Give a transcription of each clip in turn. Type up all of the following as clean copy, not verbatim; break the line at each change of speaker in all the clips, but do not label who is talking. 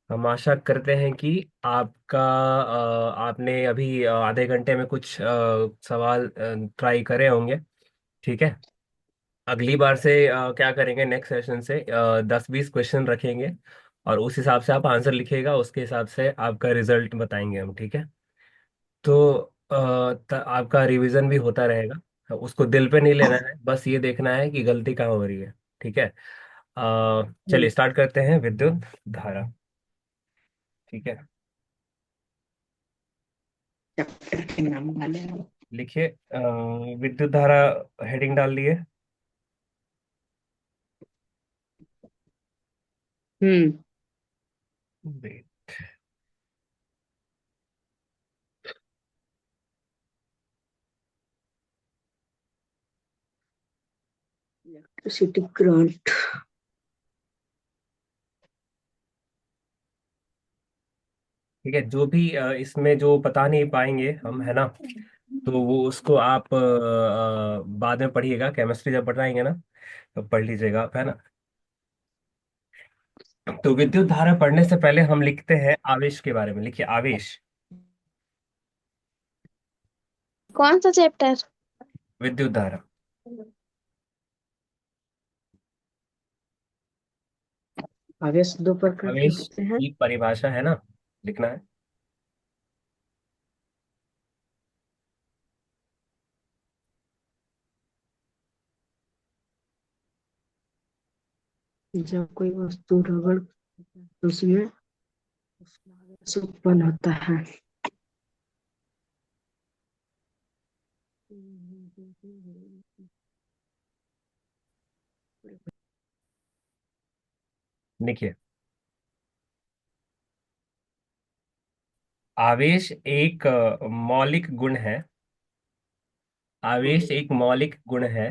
हम आशा करते हैं कि आपका आपने अभी आधे घंटे में कुछ सवाल ट्राई करे होंगे। ठीक है। अगली बार से क्या करेंगे, नेक्स्ट सेशन से 10-20 क्वेश्चन रखेंगे और उस हिसाब से आप आंसर लिखिएगा, उसके हिसाब से आपका रिजल्ट बताएंगे हम। ठीक है। तो आपका रिवीजन भी होता रहेगा, उसको दिल पे नहीं लेना है, बस ये देखना है कि गलती कहाँ हो रही है। ठीक है। चलिए स्टार्ट करते हैं। विद्युत धारा। ठीक है।
चैप्टर के नाम वाले हैं।
लिखिए विद्युत धारा, हेडिंग डाल दिए।
हम्म। Electricity current.
ठीक है। जो भी इसमें जो बता नहीं पाएंगे हम, है ना, तो वो उसको आप बाद में पढ़िएगा, केमिस्ट्री जब पढ़ाएंगे ना तो पढ़ लीजिएगा आप, है ना। तो विद्युत धारा पढ़ने से पहले हम लिखते हैं आवेश के बारे में। लिखिए आवेश।
कौन सा चैप्टर?
विद्युत धारा।
आवेश दो प्रकार के
आवेश
होते हैं।
की परिभाषा है ना, लिखना है।
जब कोई वस्तु रगड़ तो उसमें उसका आवेश उत्पन्न होता है।
लिखिए आवेश एक मौलिक गुण है। आवेश एक मौलिक गुण है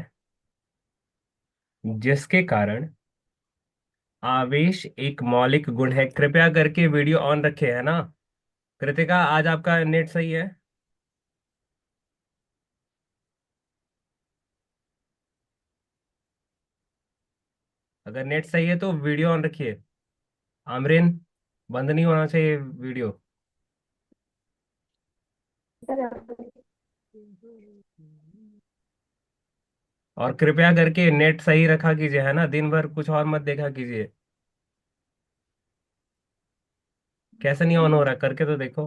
जिसके कारण, आवेश एक मौलिक गुण है। कृपया करके वीडियो ऑन रखे, है ना। कृतिका, आज आपका नेट सही है? अगर नेट सही है तो वीडियो ऑन रखिए। आमरीन, बंद नहीं होना चाहिए वीडियो। और कृपया करके नेट सही रखा कीजिए, है ना। दिन भर कुछ और मत देखा कीजिए। कैसे नहीं ऑन हो रहा, करके तो देखो।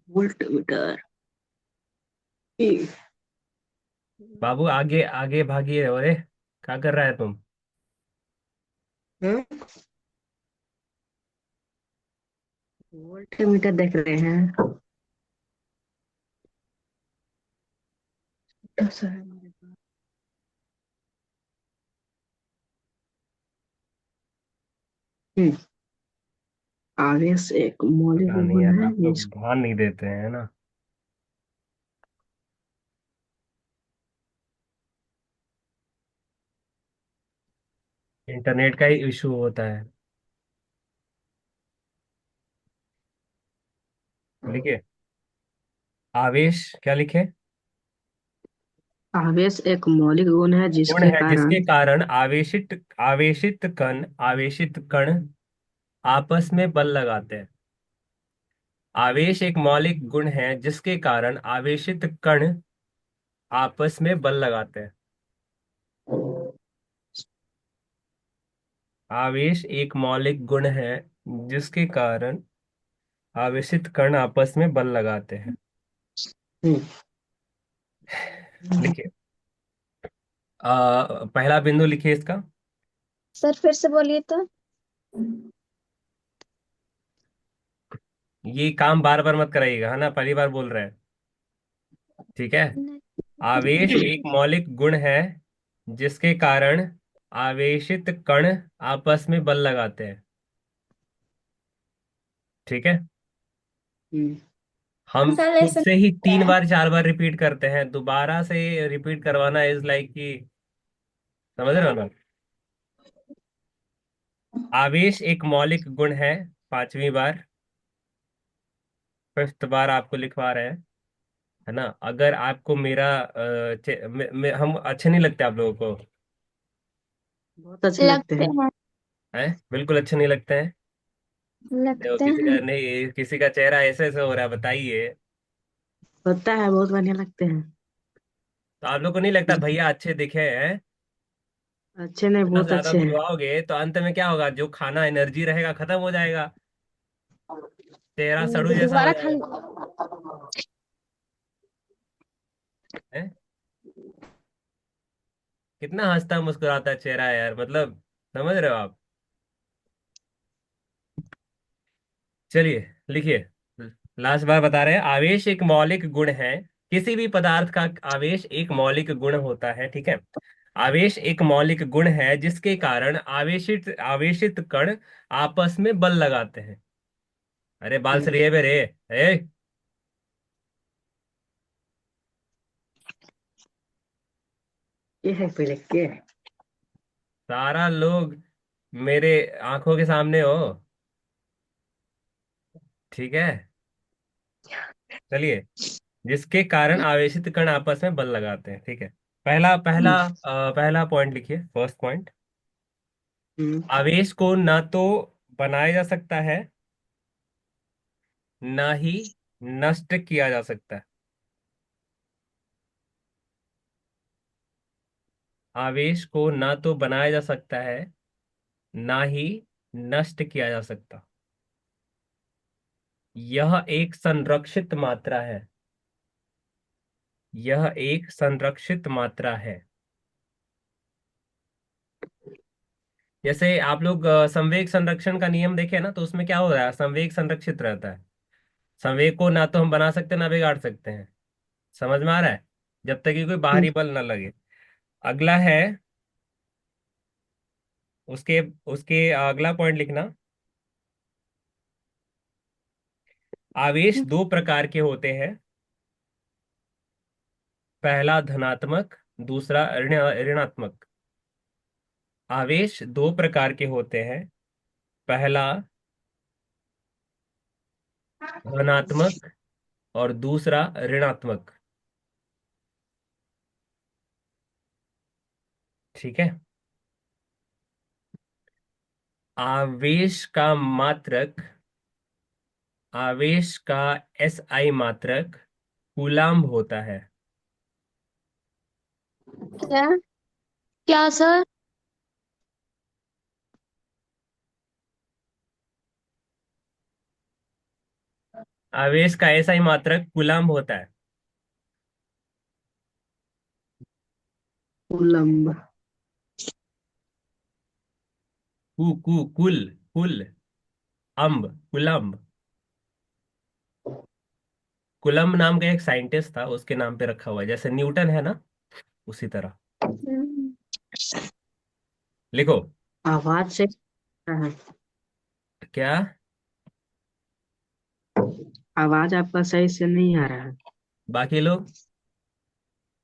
Volt meter.
बाबू आगे आगे भागिए। अरे क्या कर रहा है तुम?
वोल्ट मीटर देख रहे हैं। छोटा सा है मेरे पास। हम्म, आवेश एक मौलिक
पता नहीं
गुण
यार,
है
आप लोग
जिस
ध्यान नहीं देते हैं ना। इंटरनेट का ही इशू होता है। लिखिए आवेश, क्या लिखे?
आवेश एक मौलिक गुण है
गुण
जिसके
है जिसके
कारण
कारण आवेशित आवेशित कण आपस में बल लगाते हैं। आवेश एक मौलिक गुण है जिसके कारण आवेशित कण आपस में बल लगाते हैं। आवेश एक मौलिक गुण है जिसके कारण आवेशित कण आपस में बल लगाते हैं।
हम्म,
लिखिए पहला बिंदु लिखिए इसका।
सर फिर से बोलिए तो।
ये काम बार बार मत कराइएगा, है ना, पहली बार बोल रहे हैं। ठीक है। आवेश एक मौलिक गुण है जिसके कारण आवेशित कण आपस में बल लगाते हैं। ठीक है।
हम्म,
हम
सा
खुद
लेसन
से ही तीन
है।
बार चार बार रिपीट करते हैं, दोबारा से रिपीट करवाना इज लाइक कि, समझ रहे हो ना। आवेश एक मौलिक गुण है, पांचवी बार, फिफ्थ बार आपको लिखवा रहे हैं। है ना। अगर आपको मेरा हम अच्छे नहीं लगते आप लोगों को?
बहुत अच्छे लगते
लगते
हैं।
हैं।
हैं, बिल्कुल अच्छे नहीं लगते हैं। देखो
लगते
किसी का
हैं।
नहीं, किसी का चेहरा ऐसे ऐसे हो रहा है, बताइए।
होता है, बहुत बढ़िया लगते हैं।
तो आप लोग को नहीं लगता भैया अच्छे दिखे हैं?
अच्छे नहीं,
इतना
बहुत
ज्यादा
अच्छे हैं।
बुलवाओगे तो अंत में क्या होगा, जो खाना एनर्जी रहेगा खत्म हो जाएगा, चेहरा सड़ू
तो
जैसा हो
दोबारा खा
जाएगा।
लो।
हैं? कितना हंसता मुस्कुराता चेहरा है यार, मतलब समझ रहे हो आप? चलिए लिखिए। लास्ट बार बता रहे हैं, आवेश एक मौलिक गुण है। किसी भी पदार्थ का आवेश एक मौलिक गुण होता है, ठीक है। आवेश एक मौलिक गुण है जिसके कारण आवेशित आवेशित कण आपस में बल लगाते हैं। अरे बाल से रे बे रे। ए,
ये है पहले के।
सारा लोग मेरे आंखों के सामने हो, ठीक है। चलिए, जिसके कारण आवेशित कण आपस में बल लगाते हैं, ठीक है। पहला पहला पहला पॉइंट लिखिए, फर्स्ट पॉइंट।
हम्म।
आवेश को ना तो बनाया जा सकता है, ना ही नष्ट किया जा सकता है। आवेश को ना तो बनाया जा सकता है, ना ही नष्ट किया जा सकता। यह एक संरक्षित मात्रा है। यह एक संरक्षित मात्रा है। जैसे आप लोग संवेग संरक्षण का नियम देखें ना, तो उसमें क्या हो रहा है, संवेग संरक्षित रहता है। संवेग को ना तो हम बना सकते ना बिगाड़ सकते हैं। समझ में आ रहा है? जब तक कि कोई बाहरी बल ना लगे। अगला है, उसके उसके अगला पॉइंट लिखना। आवेश दो प्रकार के होते हैं। पहला धनात्मक, दूसरा ऋणात्मक। आवेश दो प्रकार के होते हैं। पहला धनात्मक और दूसरा ऋणात्मक, ठीक है। आवेश का मात्रक, आवेश का एसआई मात्रक कूलाम्ब होता है।
क्या? क्या सर?
आवेश का एसआई मात्रक कूलाम्ब होता है।
उलम्ब।
कुल कुल अम्ब, कुलम्ब। कुलम्ब नाम का एक साइंटिस्ट था, उसके नाम पे रखा हुआ है, जैसे न्यूटन है ना, उसी तरह।
हम्म।
लिखो।
आवाज से है।
क्या?
आवाज आपका सही से नहीं आ रहा है।
बाकी लोग?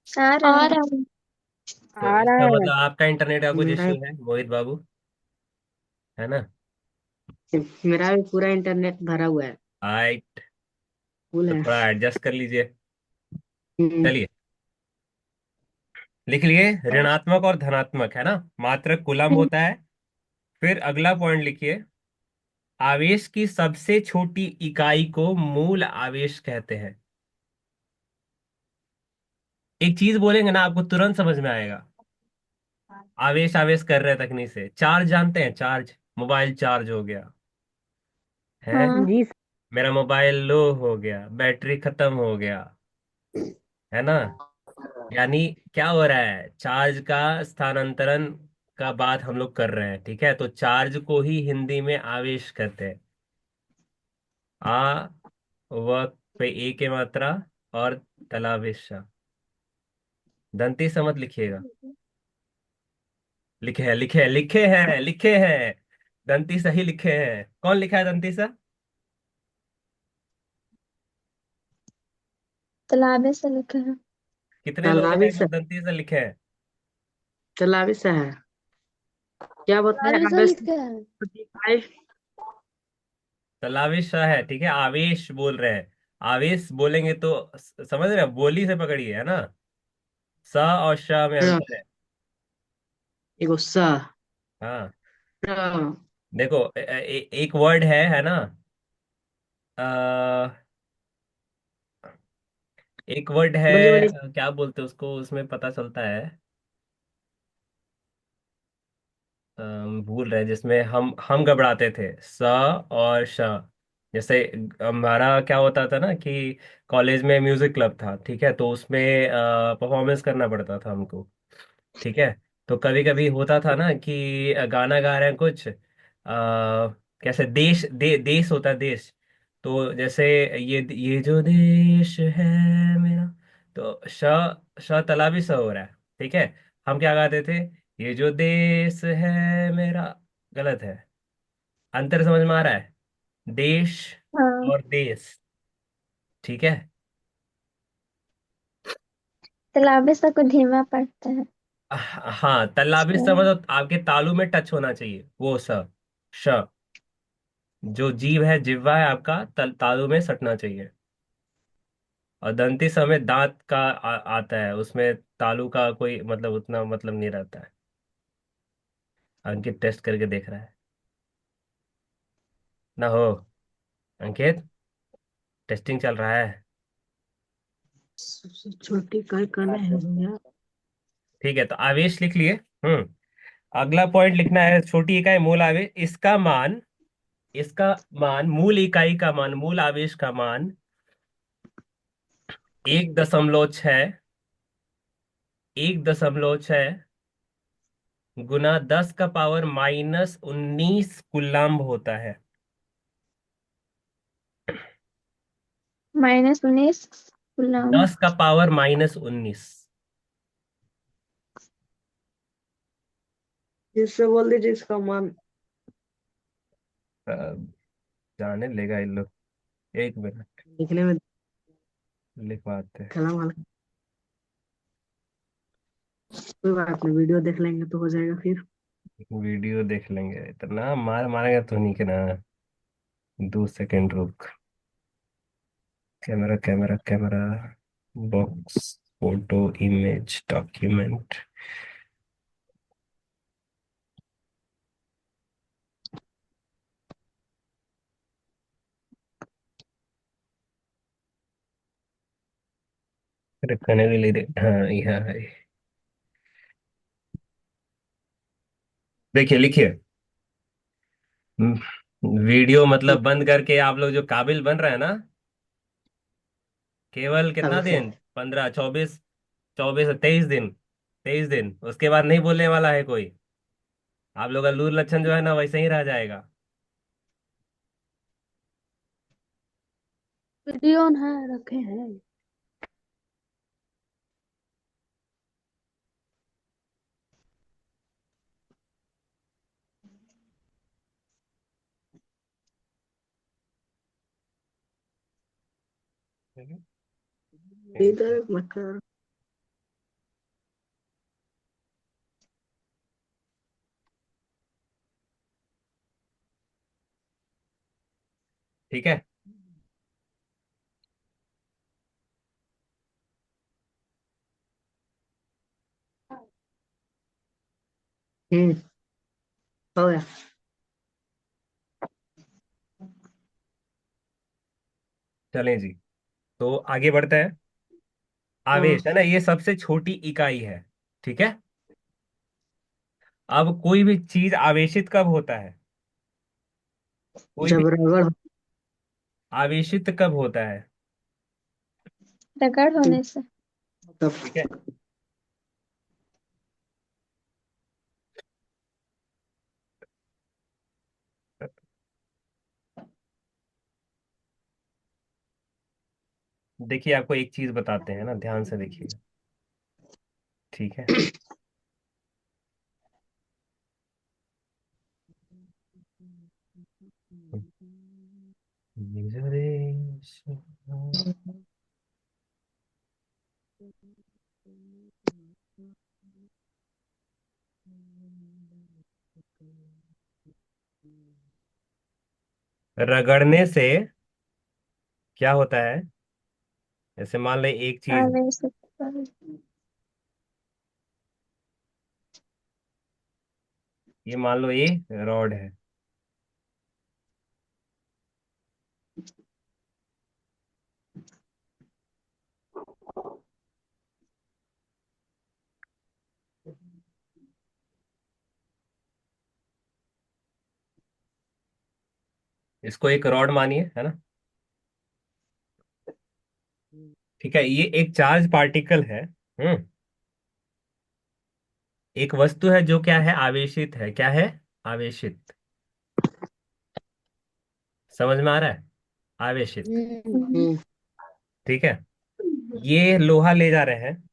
आ रहा आ है रहा है।
तो
आ
इसका
रहा
मतलब आपका इंटरनेट का
है।
कुछ इश्यू है मोहित बाबू, है ना।
मेरा भी पूरा इंटरनेट भरा हुआ है।
आइट,
फुल
तो
है।
थोड़ा एडजस्ट कर लीजिए।
हम्म।
चलिए लिख लिए, ऋणात्मक और धनात्मक, है ना, मात्रक कूलम्ब
हम्म।
होता है। फिर अगला पॉइंट लिखिए, आवेश की सबसे छोटी इकाई को मूल आवेश कहते हैं। एक चीज बोलेंगे ना, आपको तुरंत समझ में आएगा। आवेश आवेश कर रहे हैं तकनीक से, चार्ज जानते हैं, चार्ज, मोबाइल चार्ज हो गया है,
हाँ।
जी।
मेरा मोबाइल लो हो गया, बैटरी खत्म हो गया, है ना। यानी क्या हो रहा है, चार्ज का स्थानांतरण का बात हम लोग कर रहे हैं, ठीक है। तो चार्ज को ही हिंदी में आवेश कहते हैं। आ व पे ए के मात्रा और तलावेशा। दंती समझ लिखिएगा। लिखे हैं, लिखे हैं, लिखे हैं, लिखे हैं। दंती सही लिखे हैं। कौन लिखा है दंती सा?
तालाबे से लिखा है।
कितने लोग
तालाबी
हैं जो
से।
दंती से लिखे हैं?
तालाबी से है। क्या बोलते हैं,
तालाबे से
आवेश की
लिखा है।
छोटी इकाई।
तलाविश है, ठीक है, आवेश बोल रहे हैं। आवेश बोलेंगे तो समझ रहे हो? बोली से पकड़िए, है ना। स और श में
हाँ,
अंतर है।
एगो सा।
हाँ।
हाँ,
देखो एक वर्ड है ना। अ, एक वर्ड है।
बोलिए बोलिए।
क्या बोलते हैं उसको, उसमें पता चलता है। भूल रहे, जिसमें हम घबराते थे, स और श। जैसे हमारा क्या होता था ना कि कॉलेज में म्यूजिक क्लब था, ठीक है, तो उसमें परफॉर्मेंस करना पड़ता था हमको। ठीक है। तो कभी कभी होता था ना कि गाना गा रहे हैं कुछ, कैसे देश होता है, देश। तो जैसे ये जो देश है मेरा, तो श तालाबी स हो रहा है। ठीक है। हम क्या गाते थे, ये जो देश है मेरा। गलत है। अंतर समझ में आ रहा है? देश
हाँ,
और देश। ठीक है।
तालाबे से को धीमा पड़ता है।
हाँ, तालाबी स
अच्छा।
मतलब आपके तालू में टच होना चाहिए वो स। श। जो जीव है, जिह्वा है आपका, तालू में सटना चाहिए। और दंती समय दांत का आता है उसमें। तालू का कोई मतलब, उतना मतलब नहीं रहता है। अंकित टेस्ट करके देख रहा है। ना हो। अंकित, टेस्टिंग चल रहा है।
सबसे छोटी इकाई कण है भैया।
ठीक है, तो आवेश लिख लिए। हम्म। अगला पॉइंट लिखना है, छोटी इकाई मूल आवेश, इसका मान मूल इकाई का मान, मूल आवेश का मान 1.6, 1.6 गुना 10 का पावर -19 कुलाम्ब होता है।
-19 कूलम।
10 का पावर -19।
जिससे बोल दीजिए इसका मान।
अ, जाने लेगा इन लोग। 1 मिनट,
लिखने में
लिखवाते हैं।
कलम हल्का। कोई बात नहीं, वीडियो देख लेंगे तो हो जाएगा फिर।
वीडियो देख लेंगे, इतना मार मारेगा तो नहीं के ना। 2 सेकंड रुक। Camera camera camera. Box, photo, image, document. रखने के लिए हाँ, यहाँ है। देखिए, लिखिए। वीडियो मतलब बंद करके आप लोग जो काबिल बन रहे हैं ना, केवल
कल
कितना
से।
दिन, 15, 24, 24 23 दिन, 23 दिन, उसके बाद नहीं बोलने वाला है कोई। आप लोग का लूर लक्षण जो है ना वैसे ही रह जाएगा।
वीडियो है रखे हैं। इधर मत कर।
ठीक है।
हम्म, हो गया।
चलें जी, तो आगे बढ़ते हैं।
हाँ,
आवेश है ना, ये सबसे छोटी इकाई है। ठीक है। अब कोई भी चीज आवेशित कब होता है? कोई भी
जब रगड़
आवेशित कब होता है?
रगड़ होने से।
तब।
ठीक है। देखिए, आपको एक चीज बताते हैं ना, ध्यान से देखिए। ठीक है। ये जो देश रगड़ने से क्या होता है? जैसे मान ले एक चीज,
आवेश उत्पन्न।
ये मान लो ये रॉड है। इसको एक रॉड मानिए, है ना? ठीक है, ये एक चार्ज पार्टिकल है। एक वस्तु है जो क्या है, आवेशित है। क्या है? आवेशित। समझ में आ रहा है? आवेशित।
हम्म।
ठीक है, ये लोहा ले जा रहे हैं,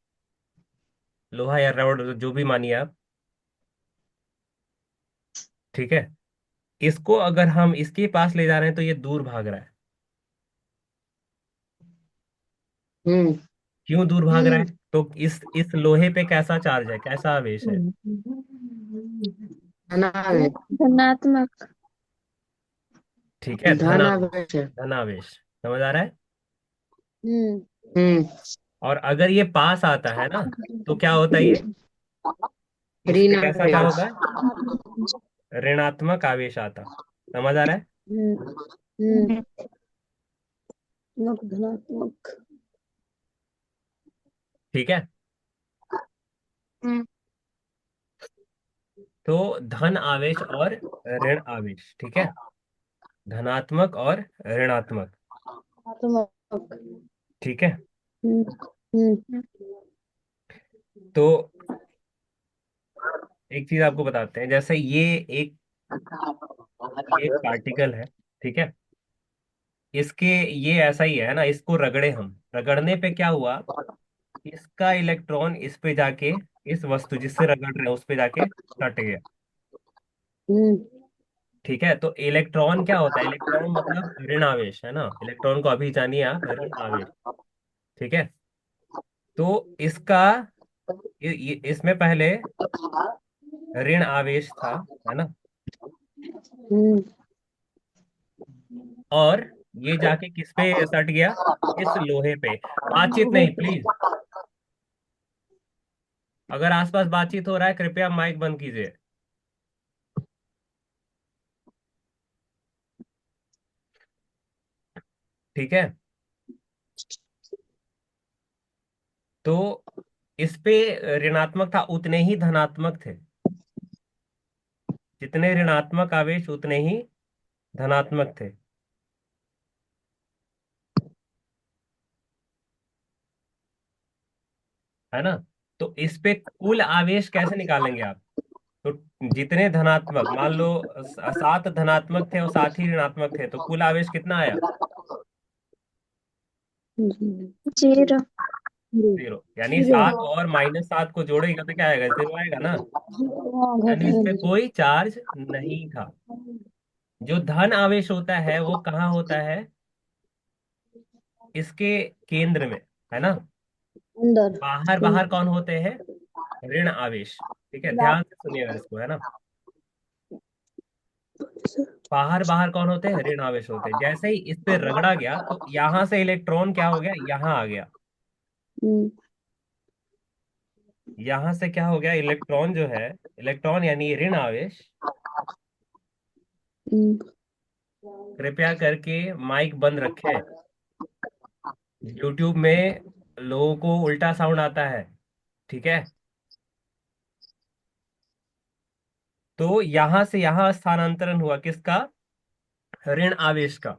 लोहा या रॉड जो भी मानिए आप। ठीक है, इसको अगर हम इसके पास ले जा रहे हैं तो ये दूर भाग रहा है।
हम्म।
क्यों दूर भाग रहा है?
हम्म।
तो इस लोहे पे कैसा चार्ज है, कैसा आवेश है?
धनावेश।
धनात्मक।
ठीक है,
धनावेश है।
धनावेश। समझ आ रहा है?
हम्म।
हम्म।
और अगर ये पास आता है ना, तो क्या होता है ये? इस पे कैसा क्या
ऋणावेश।
होता है? ऋणात्मक आवेश आता। समझ आ रहा है?
हम्म। हम्म। धनात्मक।
ठीक है,
हम्म।
तो धन आवेश और ऋण आवेश, ठीक है, धनात्मक और ऋणात्मक।
धनात्मक।
ठीक है,
हम्म। हम्म।
तो एक चीज आपको बताते हैं, जैसे ये एक पार्टिकल है। ठीक है, इसके ये ऐसा ही है ना, इसको रगड़े हम, रगड़ने पे क्या हुआ, इसका इलेक्ट्रॉन इस पे जाके, इस वस्तु जिससे रगड़ रहे हैं उस पे जाके सट गया।
हम्म।
ठीक है, तो इलेक्ट्रॉन क्या होता है? इलेक्ट्रॉन मतलब ऋण आवेश, है ना? इलेक्ट्रॉन को अभी जानिए आप, ऋण आवेश। ठीक है, तो इसका इसमें पहले ऋण आवेश था, है ना?
हम्म।
और ये जाके किस पे सट गया? इस लोहे पे। बातचीत नहीं प्लीज, अगर आसपास बातचीत हो रहा है कृपया माइक बंद कीजिए। ठीक है, तो इस पे ऋणात्मक था, उतने ही धनात्मक थे। जितने ऋणात्मक आवेश उतने ही धनात्मक थे। है ना? तो इस पे कुल आवेश कैसे निकालेंगे आप? तो जितने धनात्मक, मान लो 7 धनात्मक थे और 7 ही ऋणात्मक थे, तो कुल आवेश कितना आया?
जीरो।
0। यानी 7 और -7 को जोड़ेगा तो क्या आएगा? 0 आएगा ना? यानी इस पे कोई चार्ज नहीं था। जो धन आवेश होता है वो कहाँ होता है? इसके केंद्र में, है ना?
अंदर।
बाहर बाहर कौन होते हैं? ऋण आवेश। ठीक है, ध्यान से सुनिएगा इसको, है ना? बाहर बाहर कौन होते हैं? ऋण आवेश होते हैं। जैसे ही इस पे रगड़ा गया तो यहां से इलेक्ट्रॉन क्या हो गया, यहाँ आ गया।
हम्म।
यहां से क्या हो गया, इलेक्ट्रॉन जो है, इलेक्ट्रॉन यानी ऋण आवेश।
हम्म।
कृपया करके माइक बंद रखें। यूट्यूब में लोगों को उल्टा साउंड आता है। ठीक है, तो यहां से यहां स्थानांतरण हुआ किसका? ऋण आवेश का।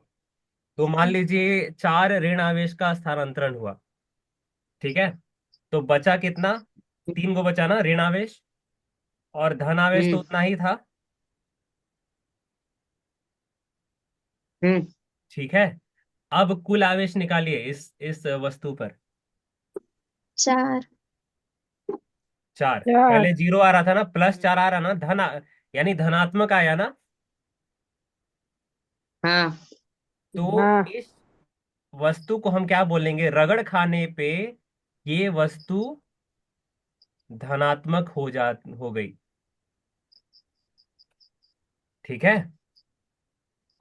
तो मान लीजिए 4 ऋण आवेश का स्थानांतरण हुआ। ठीक है, तो बचा कितना? 3 गो बचा ना ऋण आवेश, और धन आवेश तो
हम्म।
उतना ही था।
हम्म।
ठीक है, अब कुल आवेश निकालिए इस वस्तु पर।
4।
4।
चार।
पहले 0 आ रहा था ना, +4 आ रहा ना, यानी धनात्मक आया ना।
हाँ।
तो
हाँ।
इस वस्तु को हम क्या बोलेंगे? रगड़ खाने पे ये वस्तु धनात्मक हो गई। ठीक है,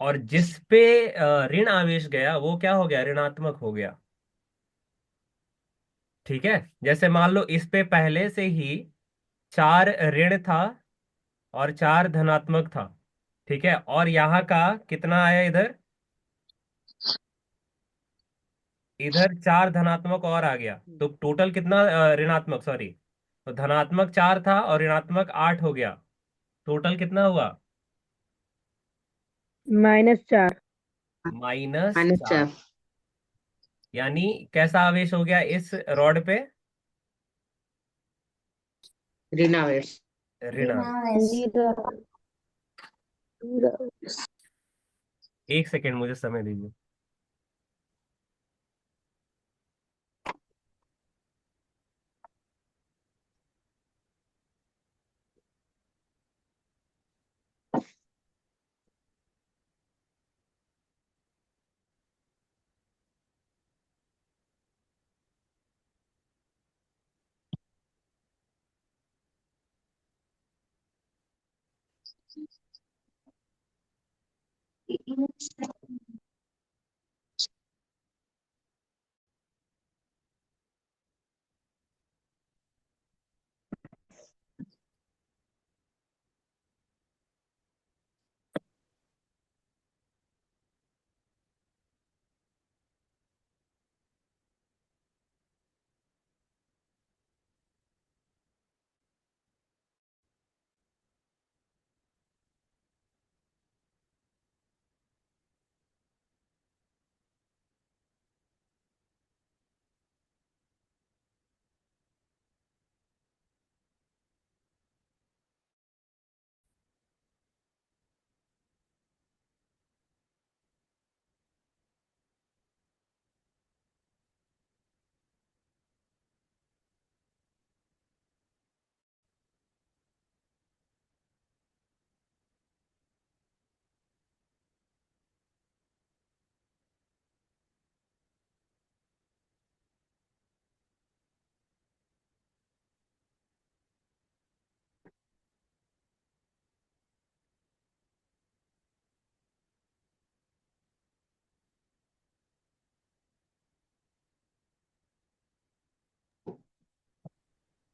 और जिस पे ऋण आवेश गया वो क्या हो गया, ऋणात्मक हो गया। ठीक है। जैसे मान लो इस पे पहले से ही 4 ऋण था और 4 धनात्मक था। ठीक है, और यहाँ का कितना आया इधर, इधर 4 धनात्मक और आ गया, तो टोटल कितना ऋणात्मक, सॉरी, तो धनात्मक 4 था और ऋणात्मक 8 हो गया। टोटल कितना हुआ,
-4।
माइनस
माइनस
चार
चार
यानी कैसा आवेश हो गया इस रॉड पे,
ऋणावेश।
ऋण आवेश।
जीरो।
एक सेकेंड मुझे समय दीजिए।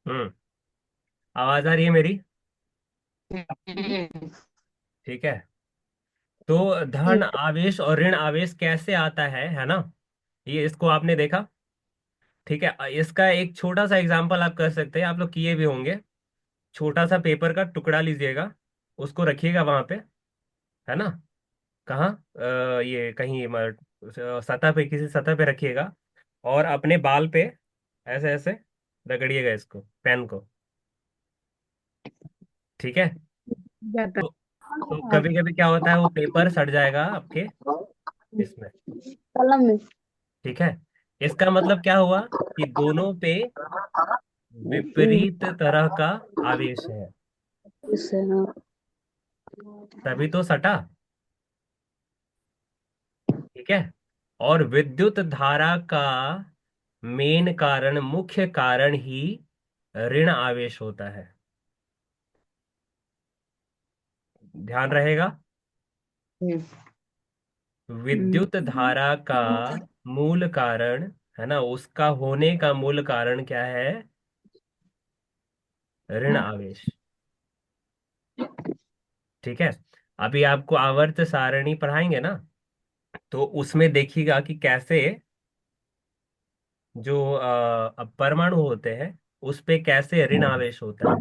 हम्म। आवाज आ रही है मेरी? ठीक है। तो धन आवेश और ऋण आवेश कैसे आता है ना, ये इसको आपने देखा। ठीक है, इसका एक छोटा सा एग्जांपल आप कर सकते हैं, आप लोग किए भी होंगे। छोटा सा पेपर का टुकड़ा लीजिएगा, उसको रखिएगा वहां पे, है ना, कहाँ, ये कहीं सतह पे, किसी सतह पे रखिएगा, और अपने बाल पे ऐसे ऐसे रगड़िएगा इसको, पेन को। ठीक है।
जाता
तो कभी कभी क्या होता है, वो पेपर सड़ जाएगा आपके इसमें।
कलम में।
ठीक है। इसका मतलब क्या हुआ कि दोनों पे विपरीत तरह का आवेश है,
इससे हाँ।
तभी तो सटा। ठीक है। और विद्युत धारा का मेन कारण, मुख्य कारण ही ऋण आवेश होता है, ध्यान रहेगा। विद्युत धारा का मूल कारण, है ना, उसका होने का मूल कारण क्या है, ऋण आवेश। ठीक है। अभी आपको आवर्त सारणी पढ़ाएंगे ना, तो उसमें देखिएगा कि कैसे जो परमाणु होते हैं उस पे कैसे ऋण आवेश होता है।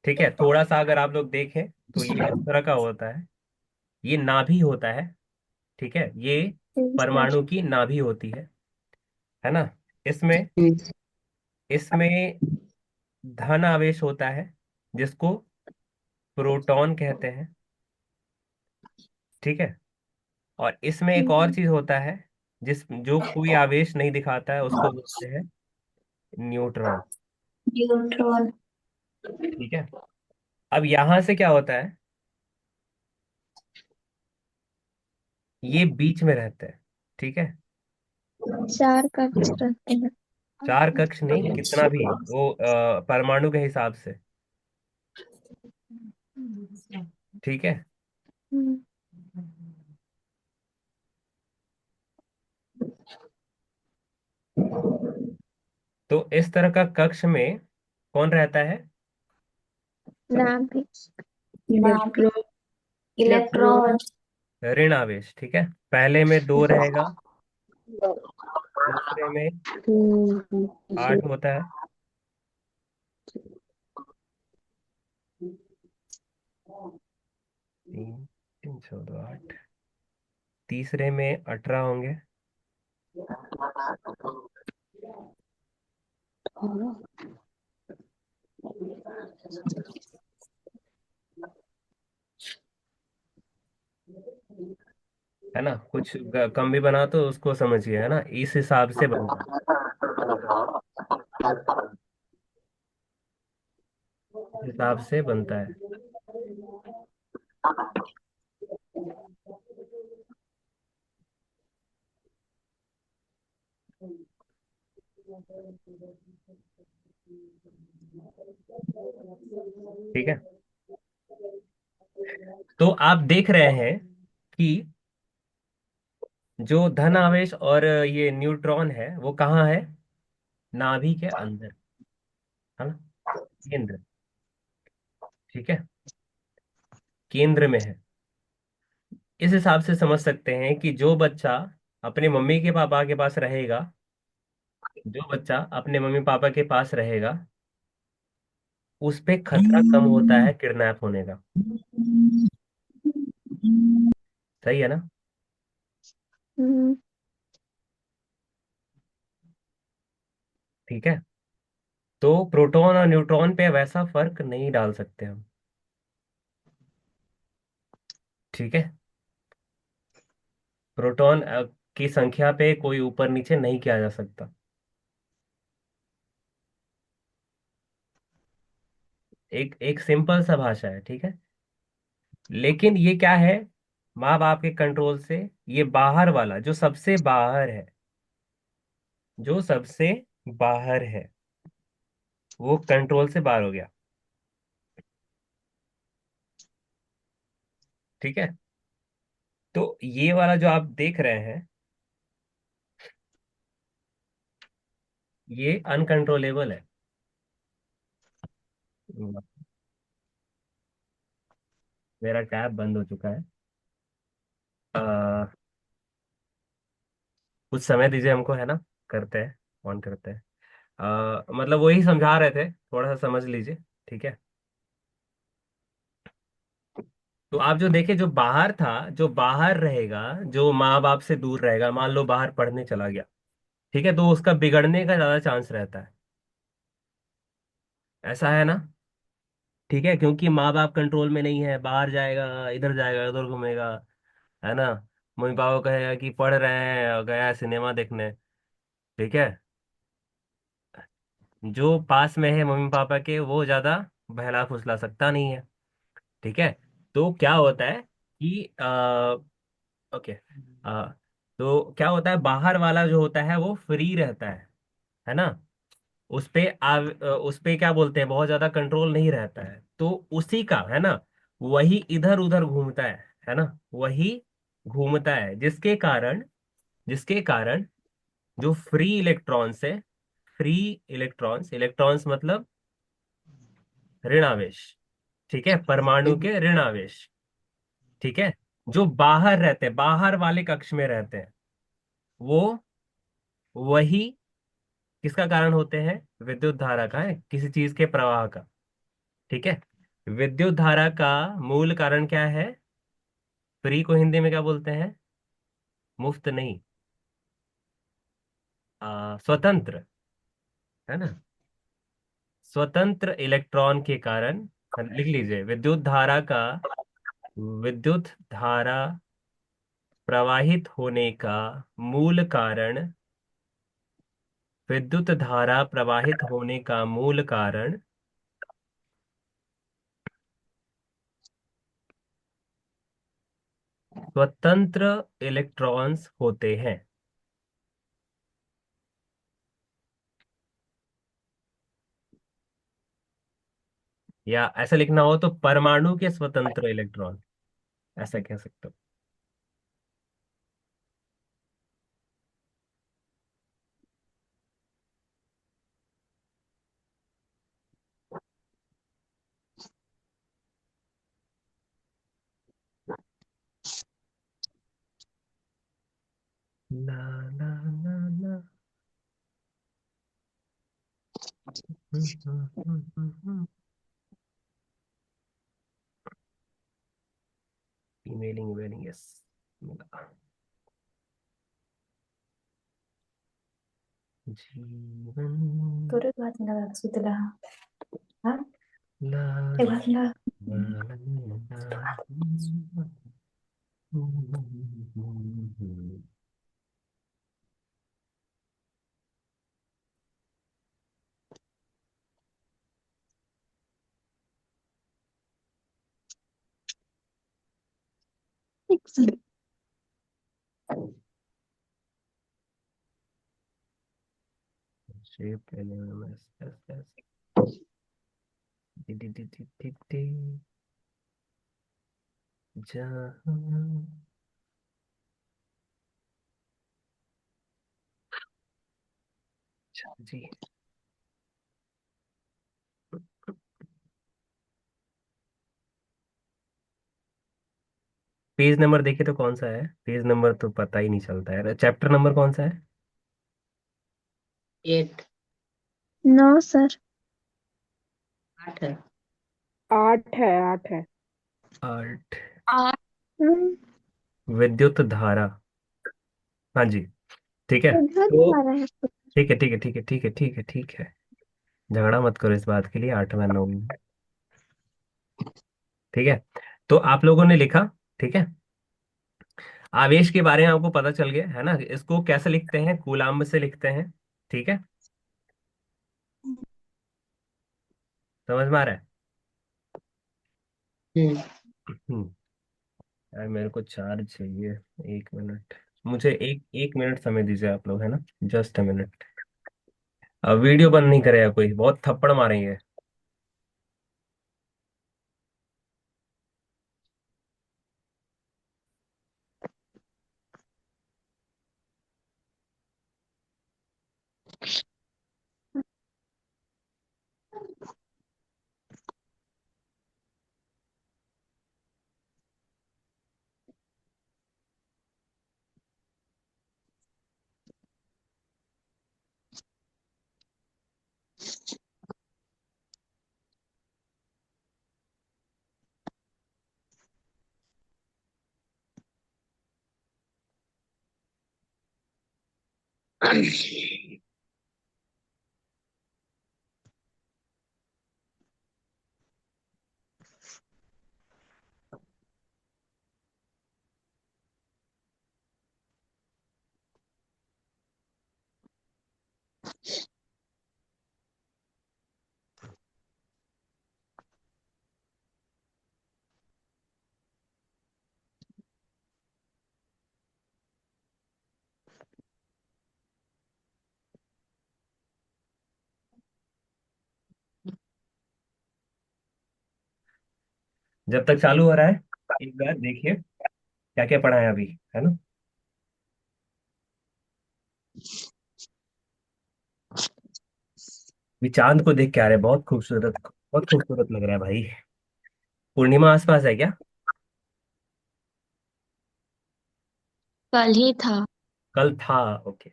ठीक है, थोड़ा सा अगर आप लोग देखें तो ये इस तरह का होता है, ये नाभि होता है। ठीक है, ये परमाणु की नाभि होती है ना। इसमें इसमें धन आवेश होता है, जिसको प्रोटॉन कहते हैं। ठीक है। और इसमें एक और चीज होता है, जिस जो कोई आवेश नहीं दिखाता है, उसको बोलते हैं न्यूट्रॉन।
न्यूट्रॉन।
ठीक है। अब यहां से क्या होता है, ये बीच में रहते हैं। ठीक है।
चार कक्ष रहते हैं।
4 कक्ष नहीं, कितना भी वो परमाणु के हिसाब से। ठीक है।
हम्म।
तो इस तरह का कक्ष में कौन रहता है?
नाभिक।
इलेक्ट्रॉन।
इलेक्ट्रॉन।
ऋण आवेश। ठीक है, पहले में दो रहेगा, दूसरे में
इलेक्ट्रॉन।
8 होता है, तीन, 3 14 8, तीसरे में 18 होंगे, है ना? कुछ कम भी बना तो उसको समझिए, है ना, इस हिसाब से बनता है, इस हिसाब से बनता है। ठीक है, तो आप देख रहे हैं कि जो धन आवेश और ये न्यूट्रॉन है वो कहाँ है? नाभि के अंदर, है ना, केंद्र। ठीक है, केंद्र में है। इस हिसाब से समझ सकते हैं कि जो बच्चा अपने मम्मी के पापा के पास रहेगा, जो बच्चा अपने मम्मी पापा के पास रहेगा, उस पे खतरा कम होता है किडनैप होने का। सही है ना?
हम्म।
ठीक है, तो प्रोटॉन और न्यूट्रॉन पे वैसा फर्क नहीं डाल सकते हम। ठीक है, प्रोटॉन की संख्या पे कोई ऊपर नीचे नहीं किया जा सकता। एक एक सिंपल सा भाषा है, ठीक है। लेकिन ये क्या है, माँ बाप के कंट्रोल से ये बाहर वाला, जो सबसे बाहर है, जो सबसे बाहर है, वो कंट्रोल से बाहर हो गया। ठीक है, तो ये वाला जो आप देख रहे हैं, ये अनकंट्रोलेबल है। मेरा टैब बंद हो चुका है। कुछ समय दीजिए हमको, है ना, करते हैं, ऑन करते हैं। मतलब वही समझा रहे थे, थोड़ा सा समझ लीजिए। ठीक है, तो आप जो देखे, जो बाहर था, जो बाहर रहेगा, जो माँ बाप से दूर रहेगा, मान लो बाहर पढ़ने चला गया, ठीक है, तो उसका बिगड़ने का ज्यादा चांस रहता है। ऐसा है ना? ठीक है, क्योंकि माँ बाप कंट्रोल में नहीं है, बाहर जाएगा, इधर घूमेगा, है ना, मम्मी पापा को कहेगा कि पढ़ रहे हैं और गया है सिनेमा देखने। ठीक है, जो पास में है मम्मी पापा के, वो ज्यादा बहला फुसला सकता नहीं है। ठीक है, तो क्या होता है कि ओके, तो क्या होता है, बाहर वाला जो होता है वो फ्री रहता है ना, उस पे क्या बोलते हैं, बहुत ज्यादा कंट्रोल नहीं रहता है, तो उसी का, है ना, वही इधर उधर घूमता है ना, वही घूमता है, जिसके कारण जो फ्री इलेक्ट्रॉन्स है, फ्री इलेक्ट्रॉन्स, इलेक्ट्रॉन्स मतलब ऋण आवेश, ठीक है, परमाणु के ऋण आवेश, ठीक है, जो बाहर रहते हैं, बाहर वाले कक्ष में रहते हैं, वो वही किसका कारण होते हैं? विद्युत धारा का, है किसी चीज के प्रवाह का। ठीक है, विद्युत धारा का मूल कारण क्या है? फ्री को हिंदी में क्या बोलते हैं? मुफ्त नहीं, स्वतंत्र, है ना, स्वतंत्र इलेक्ट्रॉन के कारण। लिख लीजिए, विद्युत धारा प्रवाहित होने का मूल कारण, विद्युत धारा प्रवाहित होने का मूल कारण स्वतंत्र इलेक्ट्रॉन्स होते हैं। या ऐसा लिखना हो तो परमाणु के स्वतंत्र इलेक्ट्रॉन, ऐसा कह सकते हो। ला ला ला ला। ईमेलिंग ईमेलिंग यस, मिला। जीवन
Turut banget nggak sudah. Hah?
ला
Banget nggak.
ला ला ला। शेप एस एस एस टी टी टी टी टी टी। जहाँ अच्छा जी। पेज नंबर देखे तो कौन सा है? पेज नंबर तो पता ही नहीं चलता है। चैप्टर नंबर कौन सा है?
8।
No sir.
8 है।
8 है, 8 है।
आर्ट।
Ah. Hmm.
विद्युत धारा। हाँ जी। ठीक है
Kedua
तो
mana ya?
ठीक है ठीक है ठीक है ठीक है ठीक है ठीक है। झगड़ा मत करो इस बात के लिए, 8वां 9वां। ठीक है, तो आप लोगों ने लिखा। ठीक है, आवेश के बारे में आपको पता चल गया है ना। इसको कैसे लिखते हैं? कूलाम्ब से लिखते हैं। ठीक है, समझ में आ रहा है?
हम्म।
हम्म। यार मेरे को चार्ज चाहिए। 1 मिनट, मुझे एक एक मिनट समय दीजिए आप लोग, है ना। Just a minute. अब वीडियो बंद नहीं करेगा कोई, बहुत थप्पड़ मारेंगे। जब तक चालू हो रहा है, एक बार देखिए क्या क्या पढ़ा है अभी, है ना। भी चांद को देख के आ रहे हैं, बहुत खूबसूरत, बहुत खूबसूरत लग रहा है भाई। पूर्णिमा आसपास है क्या?
कल ही था।
कल था, ओके।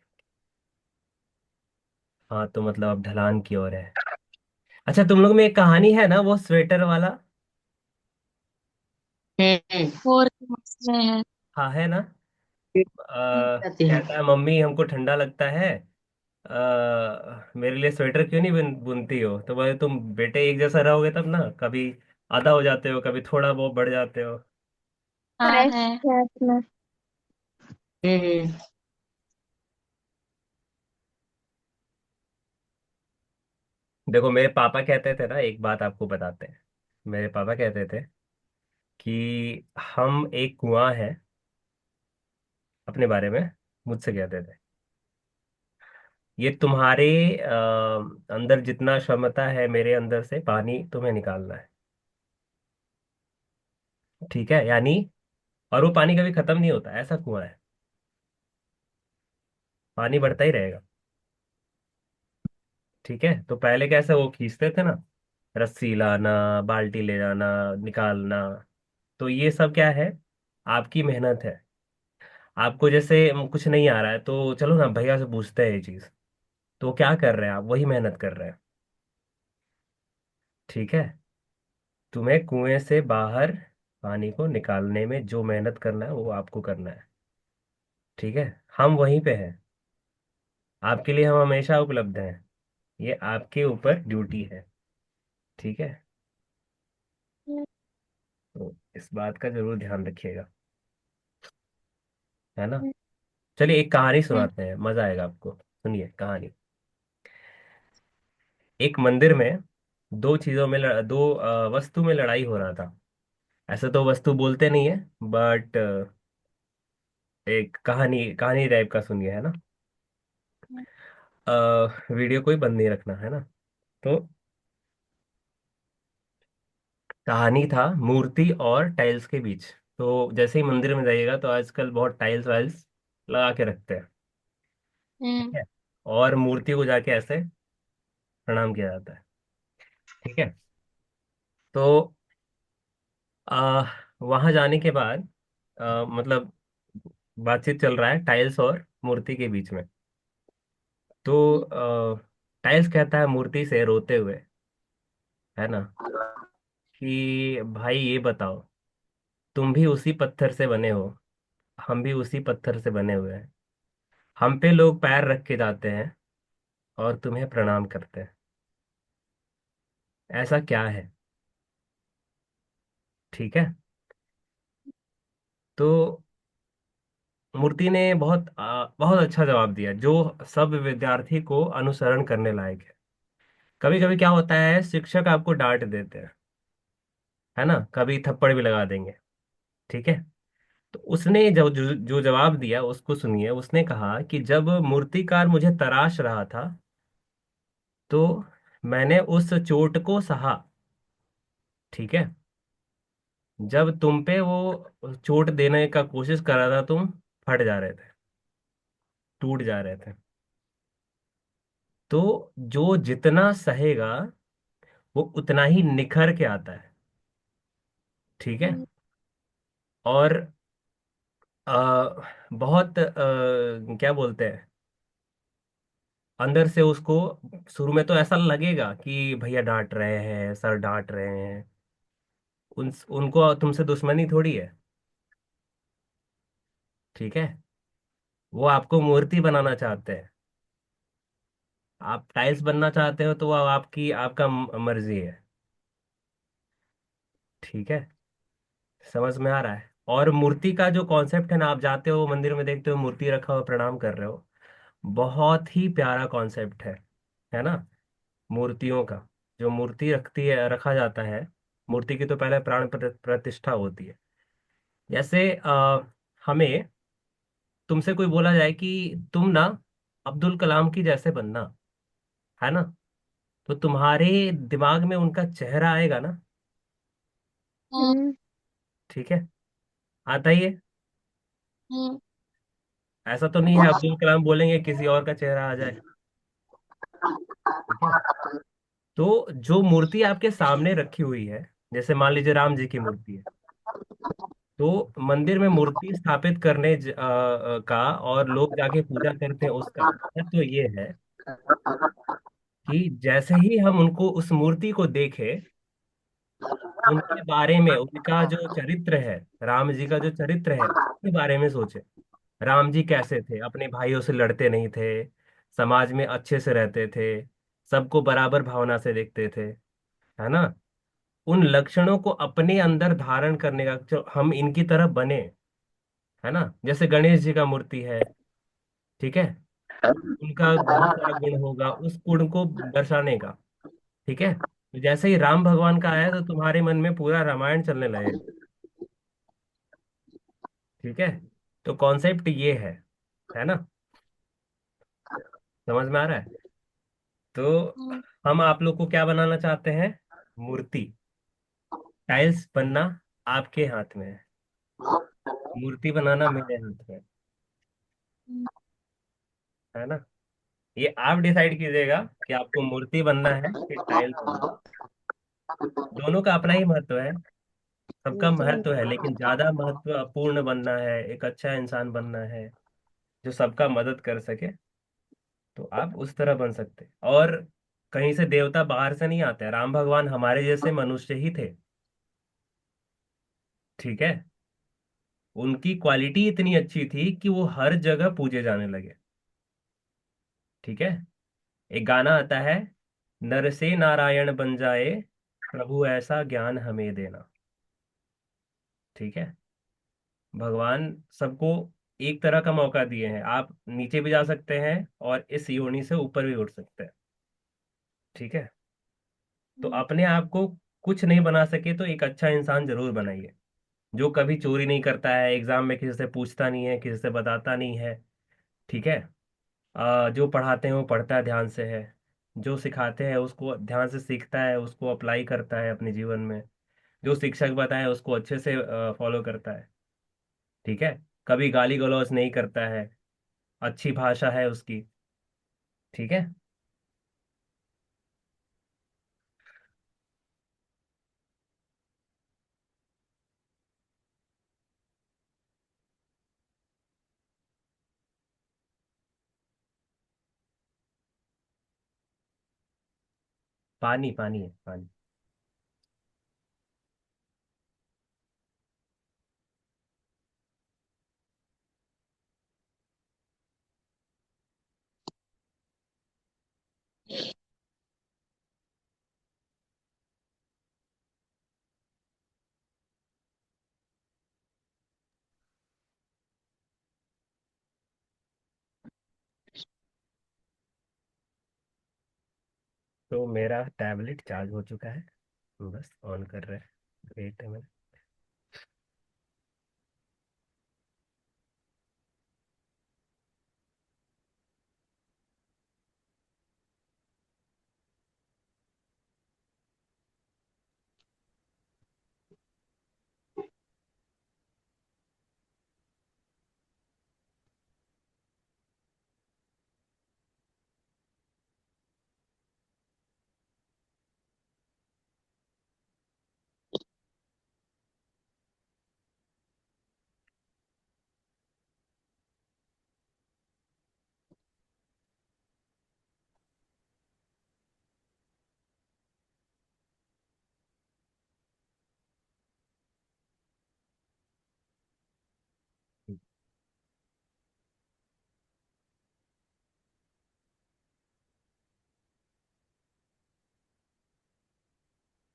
हाँ तो मतलब अब ढलान की ओर है। अच्छा, तुम लोग में एक कहानी है ना, वो स्वेटर वाला।
हम्म।
फोर क्लास में है।
हाँ है ना।
जाते हैं।
कहता है मम्मी हमको ठंडा लगता है, मेरे लिए स्वेटर क्यों नहीं बुनती हो? तो बोले तुम बेटे एक जैसा रहोगे तब ना, कभी आधा हो जाते हो, कभी थोड़ा बहुत बढ़ जाते हो।
हाँ है। क्लास में।
हम्म।
देखो मेरे पापा कहते थे ना, एक बात आपको बताते हैं। मेरे पापा कहते थे कि हम एक कुआं है, अपने बारे में मुझसे कहते थे, ये तुम्हारे अंदर जितना क्षमता है मेरे अंदर से पानी तुम्हें निकालना है। ठीक है, यानी, और वो पानी कभी खत्म नहीं होता, ऐसा कुआं है, पानी बढ़ता ही रहेगा। ठीक है, तो पहले कैसे वो खींचते थे ना, रस्सी लाना, बाल्टी ले जाना, निकालना। तो ये सब क्या है? आपकी मेहनत है। आपको जैसे कुछ नहीं आ रहा है तो चलो ना भैया से पूछते हैं ये चीज। तो क्या कर रहे हैं आप, वही मेहनत कर रहे हैं। ठीक है। तुम्हें कुएं से बाहर पानी को निकालने में जो मेहनत करना है वो आपको करना है। ठीक है। हम वहीं पे हैं, आपके लिए हम हमेशा उपलब्ध हैं। ये आपके ऊपर ड्यूटी है। ठीक है। तो इस बात का जरूर ध्यान रखिएगा, है ना। चलिए एक कहानी सुनाते हैं, मजा आएगा आपको। सुनिए कहानी। एक मंदिर में दो चीजों में दो वस्तु में लड़ाई हो रहा था। ऐसे तो वस्तु बोलते नहीं है, बट एक कहानी कहानी टाइप का सुनिए, है ना। वीडियो कोई बंद नहीं रखना, है ना। तो कहानी था मूर्ति और टाइल्स के बीच। तो जैसे ही मंदिर में जाइएगा तो आजकल बहुत टाइल्स वाइल्स लगा के रखते हैं। ठीक है। और मूर्ति को जाके ऐसे प्रणाम किया जाता है। ठीक है। तो आ, वहां जाने के बाद मतलब बातचीत चल रहा है टाइल्स और मूर्ति के बीच में। तो टाइल्स कहता है मूर्ति से रोते हुए, है ना, कि भाई ये बताओ, तुम भी उसी पत्थर से बने हो, हम भी उसी पत्थर से बने हुए हैं। हम पे लोग पैर रख के जाते हैं और तुम्हें प्रणाम करते हैं। ऐसा क्या है। ठीक है। तो मूर्ति ने बहुत अच्छा जवाब दिया, जो सब विद्यार्थी को अनुसरण करने लायक है। कभी कभी क्या होता है, शिक्षक आपको डांट देते हैं, है ना, कभी थप्पड़ भी लगा देंगे। ठीक है। तो उसने जो जवाब दिया उसको सुनिए। उसने कहा कि जब मूर्तिकार मुझे तराश रहा था तो मैंने उस चोट को सहा। ठीक है। जब तुम पे वो चोट देने का कोशिश कर रहा था, तुम फट जा रहे थे, टूट जा रहे थे। तो जो जितना सहेगा वो उतना ही निखर के आता है। ठीक है। और बहुत क्या बोलते हैं, अंदर से उसको शुरू में तो ऐसा लगेगा कि भैया डांट रहे हैं, सर डांट रहे हैं। उनको तुमसे दुश्मनी थोड़ी है। ठीक है। वो आपको मूर्ति बनाना चाहते हैं। आप टाइल्स बनना चाहते हो तो वो आपकी आपका मर्जी है। ठीक है। समझ में आ रहा है। और मूर्ति का जो कॉन्सेप्ट है ना, आप जाते हो मंदिर में देखते हो मूर्ति रखा हो प्रणाम कर रहे हो, बहुत ही प्यारा कॉन्सेप्ट है ना। मूर्तियों का, जो मूर्ति रखती है रखा जाता है, मूर्ति की तो पहले प्राण प्रतिष्ठा होती है। जैसे हमें तुमसे कोई बोला जाए कि तुम ना अब्दुल कलाम की जैसे बनना, है ना, तो तुम्हारे दिमाग में उनका चेहरा आएगा ना।
हम्म।
ठीक है। आता ही है। ऐसा तो नहीं है अब्दुल कलाम बोलेंगे किसी और का चेहरा आ जाए। ठीक है। तो जो मूर्ति आपके सामने रखी हुई है, जैसे मान लीजिए राम जी की मूर्ति है, तो मंदिर में मूर्ति स्थापित करने का और लोग जाके पूजा करते हैं, उसका मतलब तो ये है कि जैसे ही हम उनको उस मूर्ति को देखें, उनके बारे में, उनका जो चरित्र है, राम जी का जो चरित्र है उसके बारे में सोचे। राम जी कैसे थे, अपने भाइयों से लड़ते नहीं थे, समाज में अच्छे से रहते थे, सबको बराबर भावना से देखते थे, है ना। उन लक्षणों को अपने अंदर धारण करने का, जो हम इनकी तरह बने, है ना। जैसे गणेश जी का मूर्ति है, ठीक है, उनका बहुत सारा गुण होगा उस गुण को दर्शाने का। ठीक है। तो जैसे ही राम भगवान का आया तो तुम्हारे मन में पूरा रामायण चलने लगेगा। ठीक है। तो कॉन्सेप्ट ये है ना। समझ में आ रहा है। तो हम आप लोग को क्या बनाना चाहते हैं, मूर्ति। टाइल्स बनना आपके हाथ में है, मूर्ति बनाना मेरे हाथ में है ना। ये आप डिसाइड कीजिएगा कि आपको मूर्ति बनना है कि टाइल्स बनना है। दोनों का अपना ही महत्व है। सबका महत्व है, लेकिन ज्यादा महत्वपूर्ण बनना है, एक अच्छा इंसान बनना है जो सबका मदद कर सके, तो आप उस तरह बन सकते हैं। और कहीं से देवता बाहर से नहीं आते, राम भगवान हमारे जैसे मनुष्य ही थे। ठीक है। उनकी क्वालिटी इतनी अच्छी थी कि वो हर जगह पूजे जाने लगे। ठीक है। एक गाना आता है, नर से नारायण बन जाए, प्रभु ऐसा ज्ञान हमें देना। ठीक है। भगवान सबको एक तरह का मौका दिए हैं, आप नीचे भी जा सकते हैं और इस योनि से ऊपर भी उठ सकते हैं। ठीक है। तो अपने आप को कुछ नहीं बना सके तो एक अच्छा इंसान जरूर बनाइए, जो कभी चोरी नहीं करता है, एग्जाम में किसी से पूछता नहीं है, किसी से बताता नहीं है। ठीक है। जो पढ़ाते हैं वो पढ़ता है, ध्यान से है। जो सिखाते हैं उसको ध्यान से सीखता है, उसको अप्लाई करता है अपने जीवन में। जो शिक्षक बताए उसको अच्छे से फॉलो करता है। ठीक है। कभी गाली गलौज नहीं करता है, अच्छी भाषा है उसकी। ठीक है। पानी पानी है, पानी। तो मेरा टैबलेट चार्ज हो चुका है, बस ऑन कर रहे हैं। वेट है।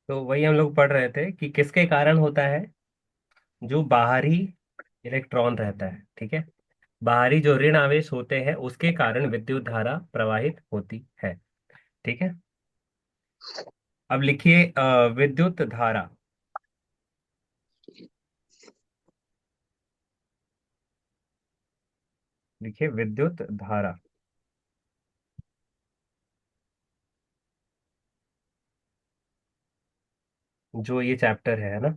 तो वही हम लोग पढ़ रहे थे कि किसके कारण होता है, जो बाहरी इलेक्ट्रॉन रहता है। ठीक है। बाहरी जो ऋण आवेश होते हैं उसके कारण विद्युत धारा प्रवाहित होती है। ठीक है। अब लिखिए विद्युत धारा। लिखिए विद्युत धारा। जो ये चैप्टर है ना।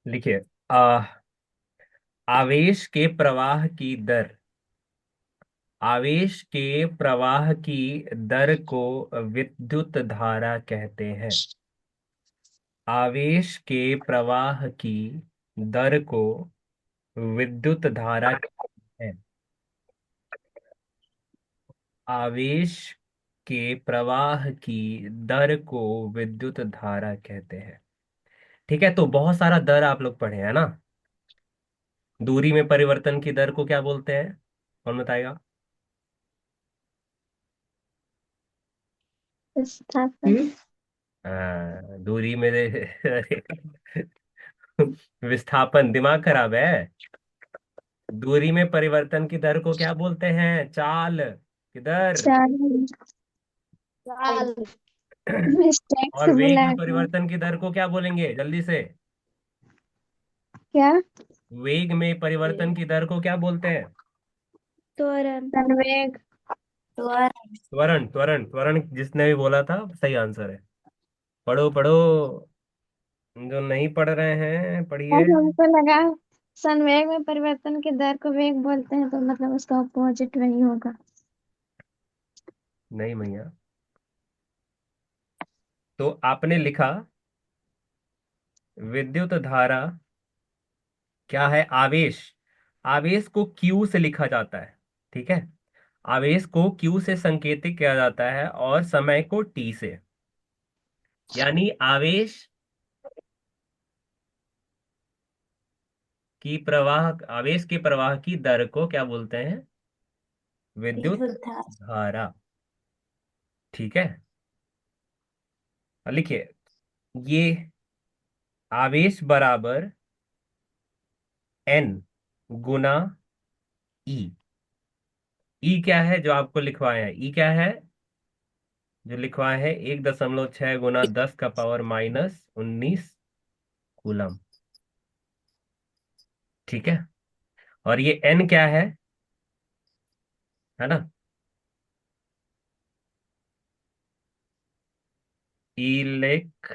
लिखिए आवेश के प्रवाह की दर, आवेश के प्रवाह की दर को विद्युत धारा कहते हैं। आवेश के प्रवाह की दर को विद्युत धारा कहते हैं। आवेश के प्रवाह की दर को विद्युत धारा कहते हैं। ठीक है। तो बहुत सारा दर आप लोग पढ़े हैं ना। दूरी में परिवर्तन की दर को क्या बोलते हैं, कौन बताएगा?
विस्थापन।
दूरी में विस्थापन, दिमाग खराब है। दूरी में परिवर्तन की दर को क्या बोलते हैं? चाल, किधर?
चाल।
चाल।
मिस्टेक
और
से
वेग
बुला
में
गया।
परिवर्तन की दर को क्या बोलेंगे, जल्दी से?
क्या?
वेग में परिवर्तन की दर को क्या बोलते हैं?
त्वरण। संवेग।
त्वरण।
त्वरण, त्वरण, त्वरण। जिसने भी बोला था सही आंसर है। पढ़ो पढ़ो, जो नहीं पढ़ रहे हैं पढ़िए।
और हमको लगा संवेग में परिवर्तन के दर को वेग बोलते हैं, तो मतलब उसका अपोजिट वही होगा।
नहीं भैया, तो आपने लिखा विद्युत धारा क्या है? आवेश। आवेश को क्यू से लिखा जाता है, ठीक है। आवेश को क्यू से संकेतित किया जाता है और समय को टी से। यानी आवेश की प्रवाह, आवेश के प्रवाह की दर को क्या बोलते हैं? विद्युत
विद्युत धारा।
धारा। ठीक है, लिखिए, ये आवेश बराबर एन गुना ई। ई क्या है जो आपको लिखवाया है? ई क्या है जो लिखवाया है? 1.6 गुना 10 का पावर -19 कूलम। ठीक है, और ये एन क्या है ना? इलेक्ट्रॉनों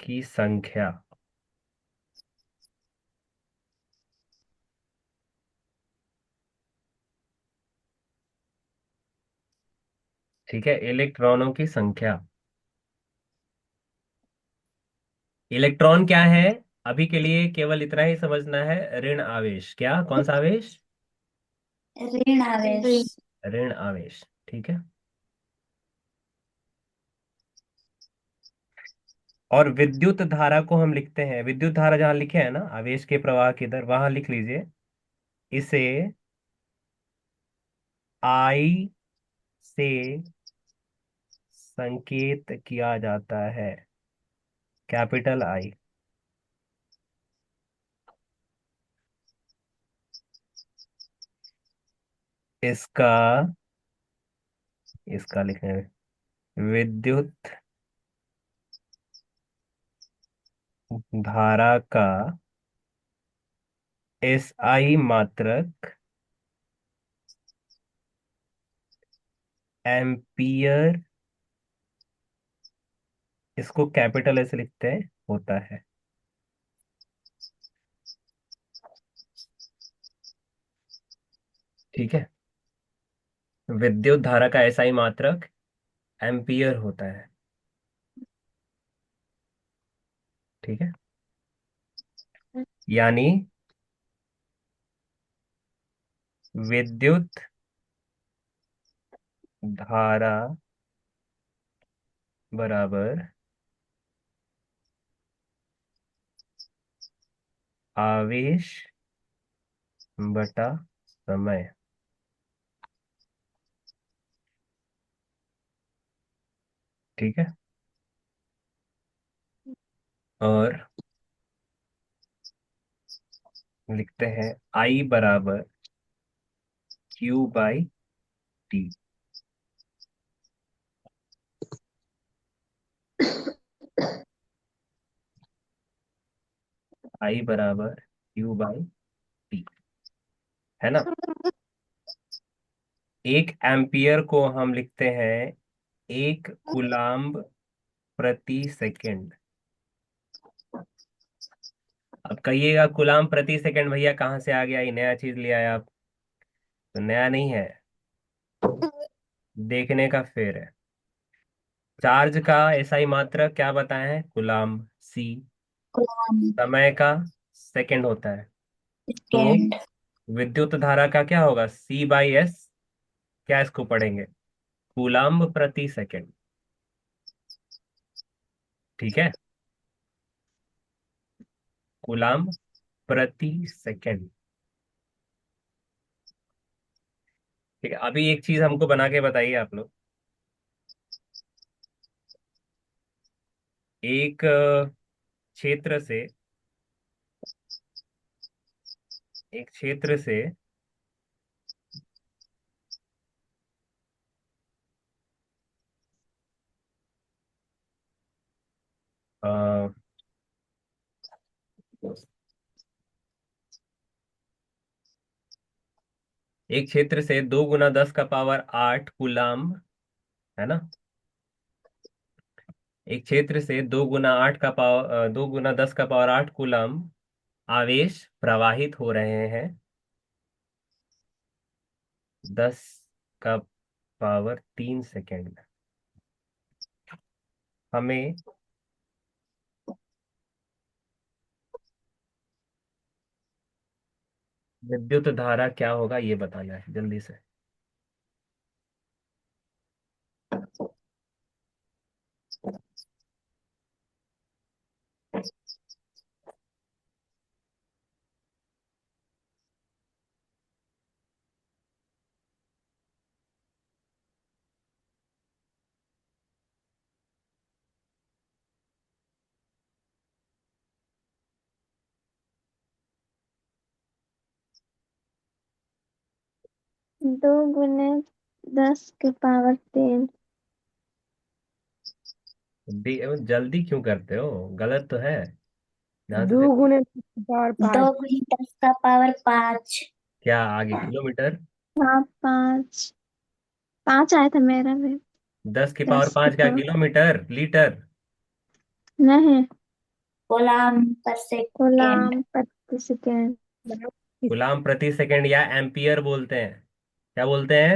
की संख्या। ठीक है, इलेक्ट्रॉनों की संख्या। इलेक्ट्रॉन क्या है? अभी के लिए केवल इतना ही समझना है, ऋण आवेश। क्या? कौन सा आवेश?
ऋण आवेश।
ऋण आवेश। ठीक है, और विद्युत धारा को हम लिखते हैं, विद्युत धारा जहां लिखे हैं ना, आवेश के प्रवाह की दर, वहां लिख लीजिए इसे आई से संकेत किया जाता है, कैपिटल आई। इसका इसका लिखना है विद्युत धारा का एसआई मात्रक एम्पियर, इसको कैपिटल ऐसे लिखते हैं, होता है। ठीक है, विद्युत धारा का एसआई मात्रक एम्पियर होता है। ठीक है, यानी विद्युत धारा बराबर आवेश बटा समय। ठीक है, और लिखते हैं आई बराबर Q/T। आई बराबर Q/T, है ना? 1 एम्पियर को हम लिखते हैं 1 कूलाम्ब प्रति सेकंड। अब कहिएगा कूलाम्ब प्रति सेकंड भैया कहाँ से आ गया? ये नया चीज लिया है आप। तो नया नहीं है, देखने का फेर है। चार्ज का एसआई मात्रक क्या बताए हैं? कूलाम्ब सी।
गुलाम।
समय का सेकंड होता है, तो
सेकेंड।
विद्युत धारा का क्या होगा? C/S। क्या इसको पढ़ेंगे? कूलाम्ब प्रति सेकंड। ठीक है, कूलाम्ब प्रति सेकंड। ठीक है, अभी एक चीज हमको बना के बताइए आप लोग। एक क्षेत्र से, एक क्षेत्र से अ, एक क्षेत्र से 2 × 10 का पावर 8 कूलाम्ब, है ना, एक क्षेत्र से 2 गुना 10 का पावर 8 कूलम आवेश प्रवाहित हो रहे हैं। 10 का पावर 3 सेकेंड। हमें विद्युत धारा क्या होगा ये बताना है जल्दी से।
2 गुने 10 के पावर 3।
जल्दी क्यों करते हो, गलत तो है। ध्यान से
दो
देखो।
गुने 10 की पावर 5।
2 गुनी 10 का पावर 5।
क्या आगे किलोमीटर?
हाँ, 5। 5 आया था मेरा भी।
10 की पावर 5 क्या,
10 के पावर।
Kilometre, litre?
नहीं।
कूलाम पर सेकेंड।
गुलाम प्रति सेकेंड।
गुलाम प्रति सेकंड या एम्पियर बोलते हैं। क्या बोलते हैं?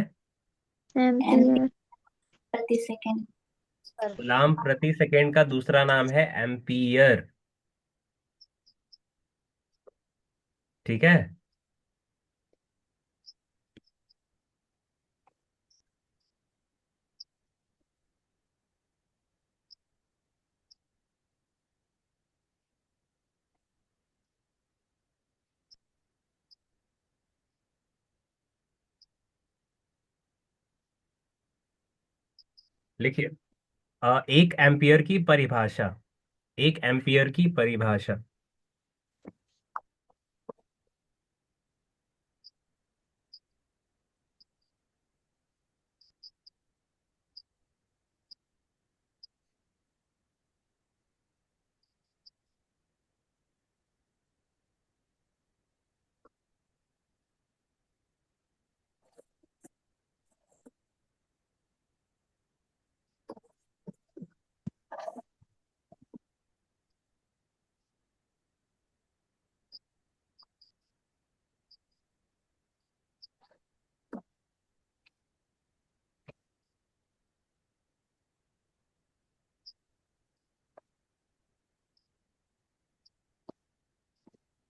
Ampere
ampere.
प्रति सेकेंड।
गुलाम प्रति सेकंड का दूसरा नाम है एम्पियर। ठीक है। लिखिए। एक एम्पियर की परिभाषा। एक एम्पियर की परिभाषा।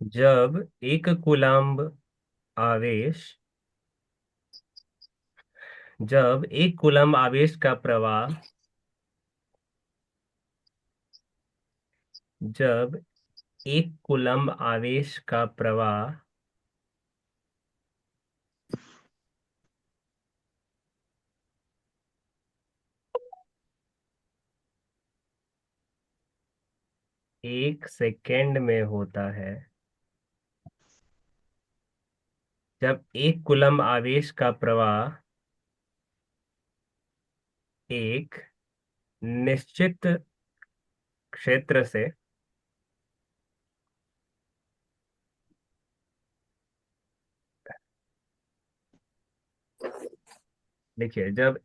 जब एक कूलम्ब आवेश जब एक कूलम्ब आवेश का प्रवाह जब एक कूलम्ब आवेश का प्रवाह एक सेकेंड में होता है। जब एक कूलम्ब आवेश का प्रवाह एक निश्चित क्षेत्र से देखिए, जब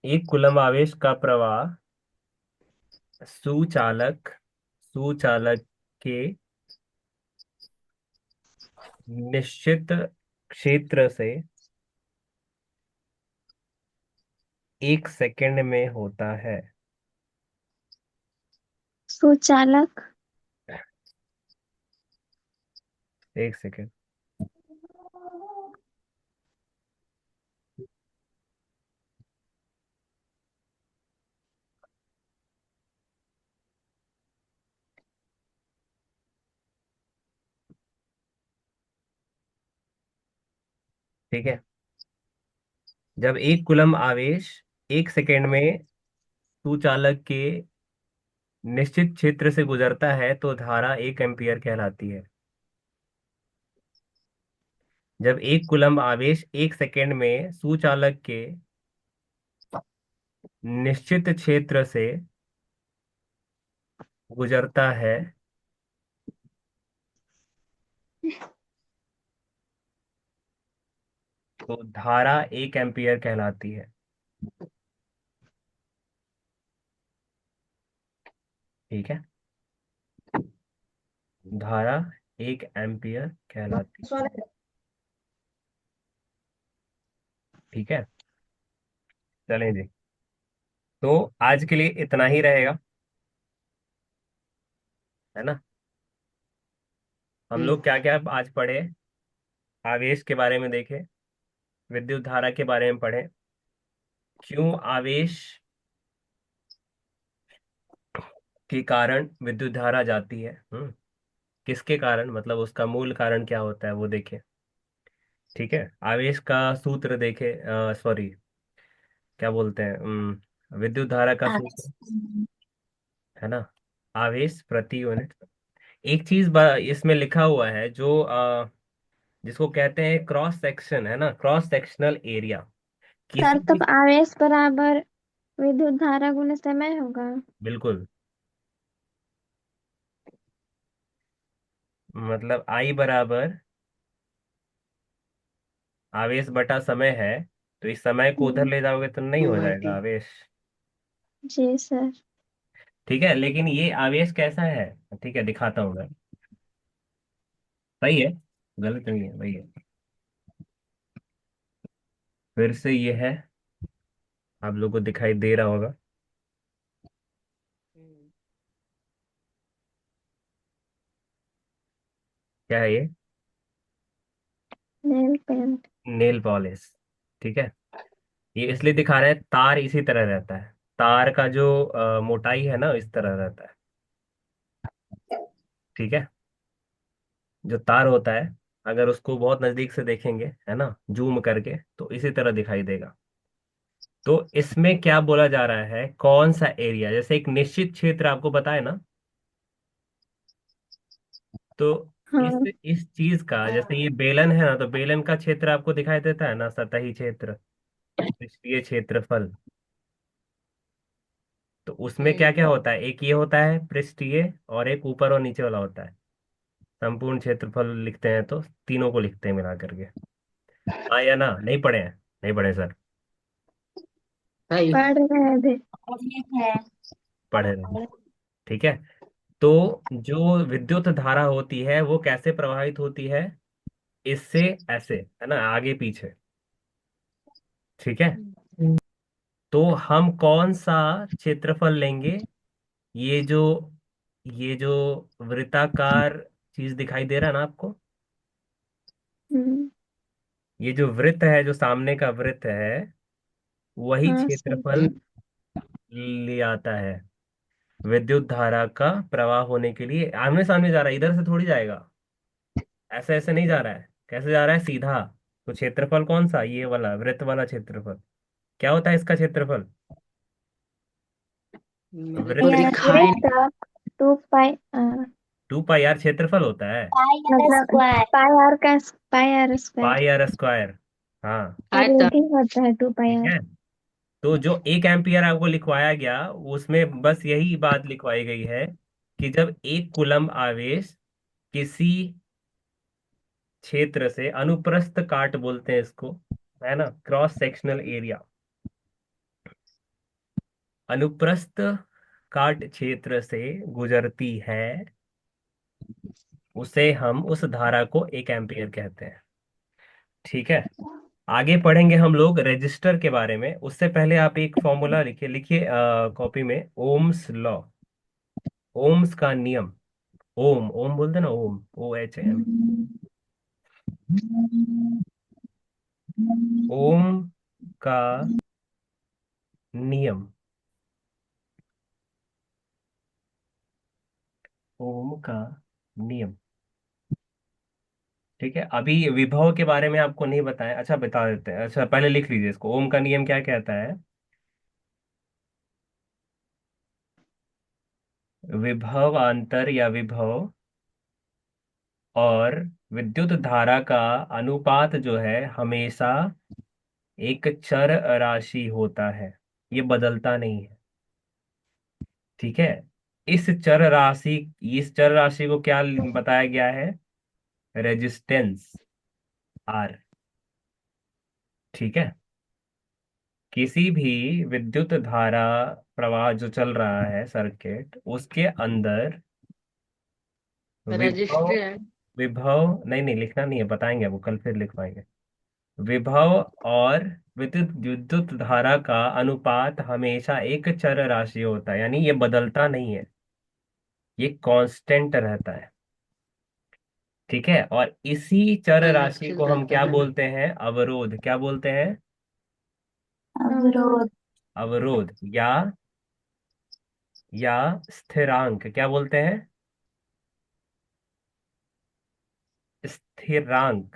एक कूलम्ब आवेश का प्रवाह सुचालक सुचालक के निश्चित क्षेत्र से 1 सेकेंड में होता है।
सुचालक।
1 सेकेंड। ठीक है। जब एक कूलम्ब आवेश 1 सेकेंड में सुचालक के निश्चित क्षेत्र से गुजरता है तो धारा 1 एम्पियर कहलाती है। जब एक कूलम्ब आवेश 1 सेकेंड में सुचालक के निश्चित क्षेत्र से गुजरता है तो धारा 1 एम्पियर कहलाती है। ठीक है। धारा 1 एम्पियर कहलाती है। ठीक है, चलें जी। तो आज के लिए इतना ही रहेगा, है ना। हम लोग क्या क्या आज पढ़े? आवेश के बारे में देखे, विद्युत धारा के बारे में पढ़े, क्यों आवेश के कारण विद्युत धारा जाती है, किसके कारण, मतलब उसका मूल कारण क्या होता है वो देखे। ठीक है, आवेश का सूत्र देखे, सॉरी, क्या बोलते हैं, विद्युत धारा का
आवेश।
सूत्र, है ना। आवेश प्रति यूनिट। एक चीज इसमें लिखा हुआ है जो जिसको कहते हैं क्रॉस सेक्शन, है ना, क्रॉस सेक्शनल एरिया
सर
किसी
तब
भी।
आवेश बराबर विद्युत धारा गुने समय होगा।
बिल्कुल, मतलब आई बराबर आवेश बटा समय है, तो इस समय को उधर
हम्म,
ले जाओगे तो नहीं हो जाएगा आवेश।
जी सर।
ठीक है, लेकिन ये आवेश कैसा है, ठीक है दिखाता हूँ मैं। सही है, गलत नहीं है, वही है। फिर से ये है, आप लोगों को दिखाई दे रहा होगा। क्या है ये?
Nail paint.
Nail polish. ठीक है, ये इसलिए दिखा रहे हैं, तार इसी तरह रहता है, तार का जो मोटाई है ना इस तरह रहता है। ठीक है, जो तार होता है, अगर उसको बहुत नजदीक से देखेंगे, है ना, जूम करके, तो इसी तरह दिखाई देगा। तो इसमें क्या बोला जा रहा है, कौन सा एरिया, जैसे एक निश्चित क्षेत्र आपको बताए ना, तो
हाँ।
इस चीज का, जैसे ये बेलन है ना, तो बेलन का क्षेत्र आपको दिखाई देता है ना, सतही क्षेत्र, पृष्ठीय क्षेत्रफल। तो उसमें क्या क्या होता है, एक ये होता है पृष्ठीय, और एक ऊपर और नीचे वाला होता है। संपूर्ण क्षेत्रफल लिखते हैं तो तीनों को लिखते हैं मिला करके। हाँ या ना, नहीं पढ़े हैं? नहीं पढ़े सर?
पढ़ रहे हैं अभी।
ये है।
पढ़े नहीं। ठीक है, तो जो विद्युत धारा होती है वो कैसे प्रवाहित होती है, इससे ऐसे, है ना, आगे पीछे। ठीक है, तो हम कौन सा क्षेत्रफल लेंगे, ये जो ये जो वृत्ताकार चीज दिखाई दे रहा है ना आपको,
हम्म,
ये जो वृत्त है, जो सामने का वृत्त है, वही
हाँ सर।
क्षेत्रफल ले आता है विद्युत धारा का प्रवाह होने के लिए। आमने सामने जा रहा है, इधर से थोड़ी जाएगा, ऐसे ऐसे नहीं जा रहा है, कैसे जा रहा है, सीधा। तो क्षेत्रफल कौन सा, ये वाला वृत्त वाला क्षेत्रफल, क्या होता है इसका क्षेत्रफल,
मेरे को
वृत्त।
दिखाई नहीं।
वृत्त 2 पाई
2 पाई आर क्षेत्रफल होता है।
पाई आर
मतलब
square.
Pi r square.
Pi r square, हाँ।
और ये भी होता है 2 पाई
ठीक
आर।
है, तो जो 1 एम्पियर आपको लिखवाया गया, उसमें बस यही बात लिखवाई गई है कि जब एक कूलम्ब आवेश किसी क्षेत्र से, अनुप्रस्थ काट बोलते हैं इसको, है ना, क्रॉस सेक्शनल एरिया, अनुप्रस्थ काट क्षेत्र से गुजरती है, उसे हम, उस धारा को 1 एम्पियर कहते हैं। ठीक है, आगे पढ़ेंगे हम लोग रेजिस्टर के बारे में, उससे पहले आप एक फॉर्मूला लिखिए, लिखिए कॉपी में, ओम्स लॉ, ओम्स का नियम। ओम, ओम बोलते हैं ना, ओम, OHM। ओम का नियम, ओम का नियम। ठीक है, अभी विभव के बारे में आपको नहीं बताया, अच्छा बता देते हैं, अच्छा पहले लिख लीजिए इसको, ओम का नियम क्या कहता है, विभव अंतर या विभव और विद्युत धारा का अनुपात जो है हमेशा एक चर राशि होता है, ये बदलता नहीं है। ठीक है, इस चर राशि इस चर राशि को क्या बताया गया है, रेजिस्टेंस, आर। ठीक है, किसी भी विद्युत धारा प्रवाह जो चल रहा है सर्किट, उसके अंदर विभव,
रजिस्टर है।
विभव नहीं नहीं लिखना नहीं है, बताएंगे वो कल फिर लिखवाएंगे। विभव और विद्युत विद्युत धारा का अनुपात हमेशा एक चर राशि होता है, यानी ये बदलता नहीं है, ये कांस्टेंट रहता है। ठीक है, और इसी चर राशि
रजिस्टर
को हम
रहता
क्या
है।
बोलते हैं? अवरोध। क्या बोलते हैं?
अवरोध।
अवरोध या स्थिरांक। क्या बोलते हैं? स्थिरांक।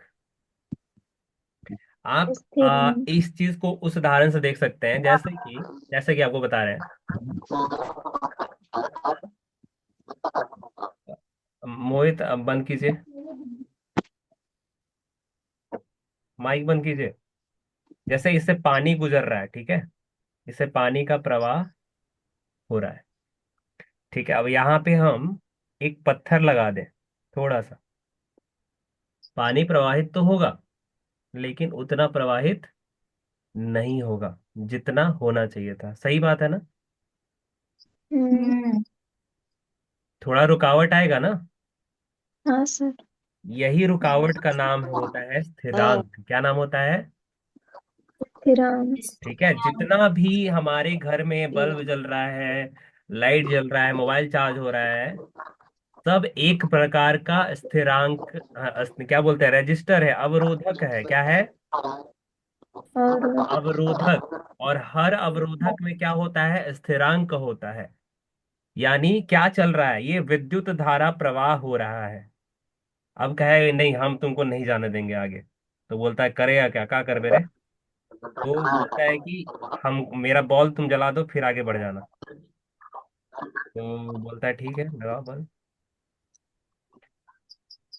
आप
स्थिर।
इस चीज को उस उदाहरण से देख सकते हैं, जैसे कि आपको बता रहे हैं। मोहित, अब बंद कीजिए, माइक बंद कीजिए। जैसे इससे पानी गुजर रहा है, ठीक है, इससे पानी का प्रवाह हो रहा है। ठीक है, अब यहाँ पे हम एक पत्थर लगा दें, थोड़ा सा पानी प्रवाहित तो होगा, लेकिन उतना प्रवाहित नहीं होगा जितना होना चाहिए था। सही बात है ना?
हम्म।
हम्म।
थोड़ा रुकावट आएगा ना।
हाँ सर।
यही रुकावट का नाम होता है स्थिरांक। क्या नाम होता है?
स्थिरांक।
ठीक है, जितना भी हमारे घर में बल्ब जल रहा है, लाइट जल रहा है, मोबाइल चार्ज हो रहा है, सब एक प्रकार का स्थिरांक, क्या बोलते हैं, रजिस्टर है, अवरोधक है। क्या है?
और
अवरोधक। और हर अवरोधक में क्या होता है? स्थिरांक होता है। यानी क्या चल रहा है? ये विद्युत धारा प्रवाह हो रहा है। अब कहे नहीं, हम तुमको नहीं जाने देंगे आगे, तो बोलता है करेगा क्या कर मेरे, तो बोलता है कि हम, मेरा बॉल तुम जला दो फिर आगे बढ़ जाना। तो बोलता है ठीक है, लगाओ बल्ब।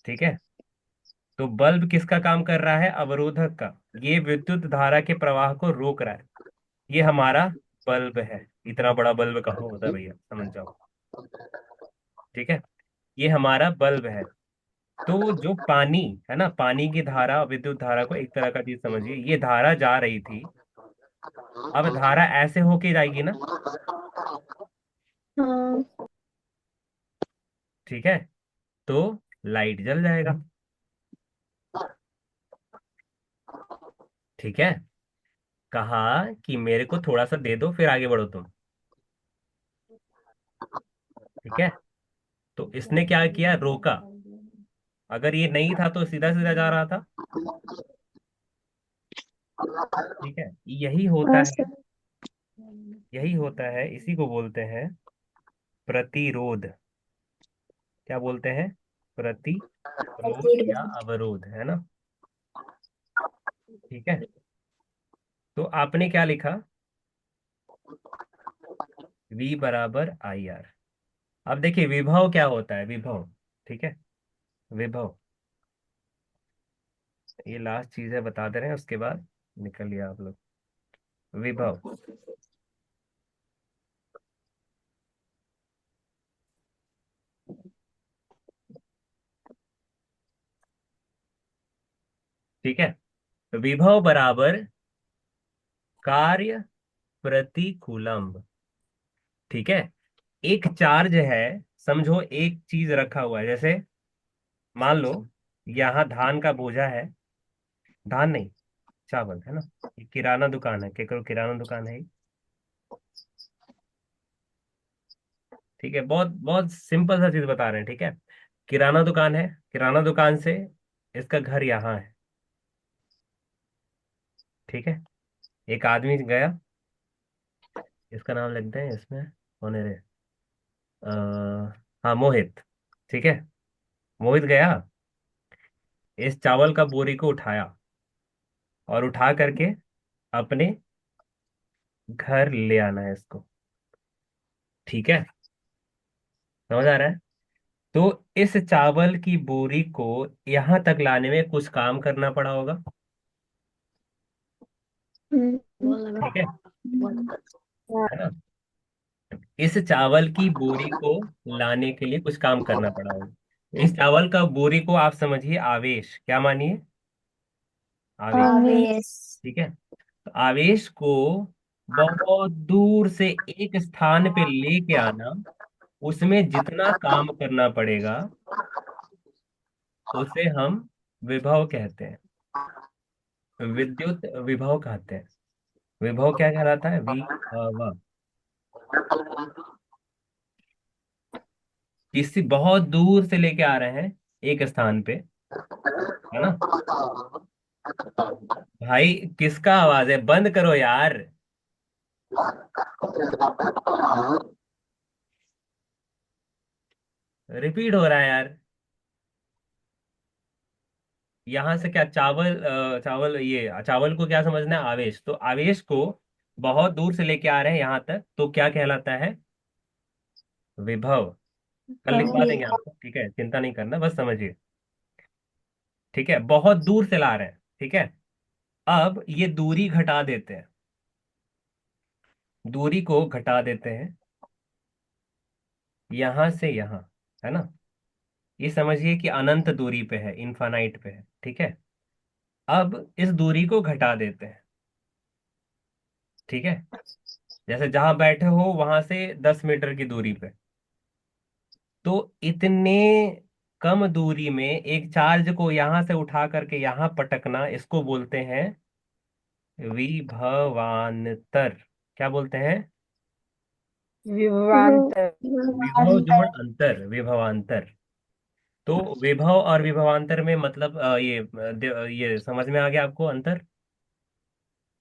ठीक है, तो बल्ब किसका काम कर रहा है? अवरोधक का। ये विद्युत धारा के प्रवाह को रोक रहा है। ये हमारा बल्ब है। इतना बड़ा बल्ब कहाँ होता है भैया, समझ जाओ। ठीक है, ये हमारा बल्ब है। तो जो पानी है ना, पानी की धारा, विद्युत धारा को एक तरह का चीज समझिए, ये धारा जा रही थी, अब धारा ऐसे होके जाएगी ना।
हाँ।
ठीक है, तो लाइट जल जाएगा। ठीक है, कहा कि मेरे को थोड़ा सा दे दो फिर आगे बढ़ो तुम। ठीक है, तो इसने क्या किया? रोका। अगर ये नहीं था तो सीधा सीधा जा रहा था। ठीक है,
हाँ सर।
यही होता है, इसी को बोलते हैं प्रतिरोध। क्या बोलते हैं? प्रतिरोध या
प्रतिरोध।
अवरोध, है ना? ठीक है, तो आपने क्या लिखा? V बराबर IR। अब देखिए विभव क्या होता है, विभव। ठीक है, विभव, ये लास्ट चीज है, बता दे रहे हैं, उसके बाद निकलिए आप लोग। विभव, ठीक है, तो विभव बराबर कार्य प्रति कूलम्ब। ठीक है, एक चार्ज है, समझो एक चीज रखा हुआ है, जैसे मान लो यहाँ धान का बोझा है, धान नहीं, चावल है ना। ये किराना दुकान है, केकरो किराना दुकान है ये। ठीक है, बहुत बहुत सिंपल सा चीज बता रहे हैं। ठीक है, किराना दुकान है, किराना दुकान से इसका घर यहाँ है। ठीक है, एक आदमी गया, इसका नाम लिखते हैं इसमें, कौन है रे, हाँ मोहित। ठीक है, मोहित गया, इस चावल का बोरी को उठाया और उठा करके अपने घर ले आना है इसको। ठीक है, समझ आ रहा है? तो इस चावल की बोरी को यहां तक लाने में कुछ काम करना पड़ा होगा।
हम्म।
बोल लगा।
ठीक है
बोल।
है ना? इस चावल की बोरी को लाने के लिए कुछ काम करना पड़ा होगा। इस चावल का बोरी को आप समझिए आवेश, क्या मानिए? आवेश।
आवेश।
आवेश।
ठीक है, तो आवेश को बहुत दूर से एक स्थान पे लेके आना, उसमें जितना काम करना पड़ेगा उसे हम विभव कहते हैं। विद्युत विभव कहते हैं। विभव क्या कहलाता है? व किसी बहुत दूर से लेके आ रहे हैं एक स्थान पे, है ना? भाई किसका आवाज है? बंद करो यार। रिपीट हो रहा है यार। यहाँ से क्या चावल, चावल, ये चावल को क्या समझना है? आवेश। तो आवेश को बहुत दूर से लेके आ रहे हैं यहाँ तक, तो क्या कहलाता है? विभव। कल लिखवा देंगे आपको, ठीक है, चिंता नहीं करना, बस समझिए। ठीक है, बहुत दूर से ला रहे हैं, ठीक है। अब ये दूरी घटा देते हैं, दूरी को घटा देते हैं यहां से यहां, है ना? ये समझिए कि अनंत दूरी पे है, इनफाइनाइट पे है, ठीक है। अब इस दूरी को घटा देते हैं, ठीक है। जैसे जहां बैठे हो वहां से 10 मीटर की दूरी पे, तो इतने कम दूरी में एक चार्ज को यहां से उठा करके यहां पटकना, इसको बोलते हैं विभवांतर। क्या बोलते हैं?
विभवांतर।
विभव जोड़ अंतर, विभवांतर। तो विभव और विभवांतर में मतलब ये समझ में आ गया आपको अंतर?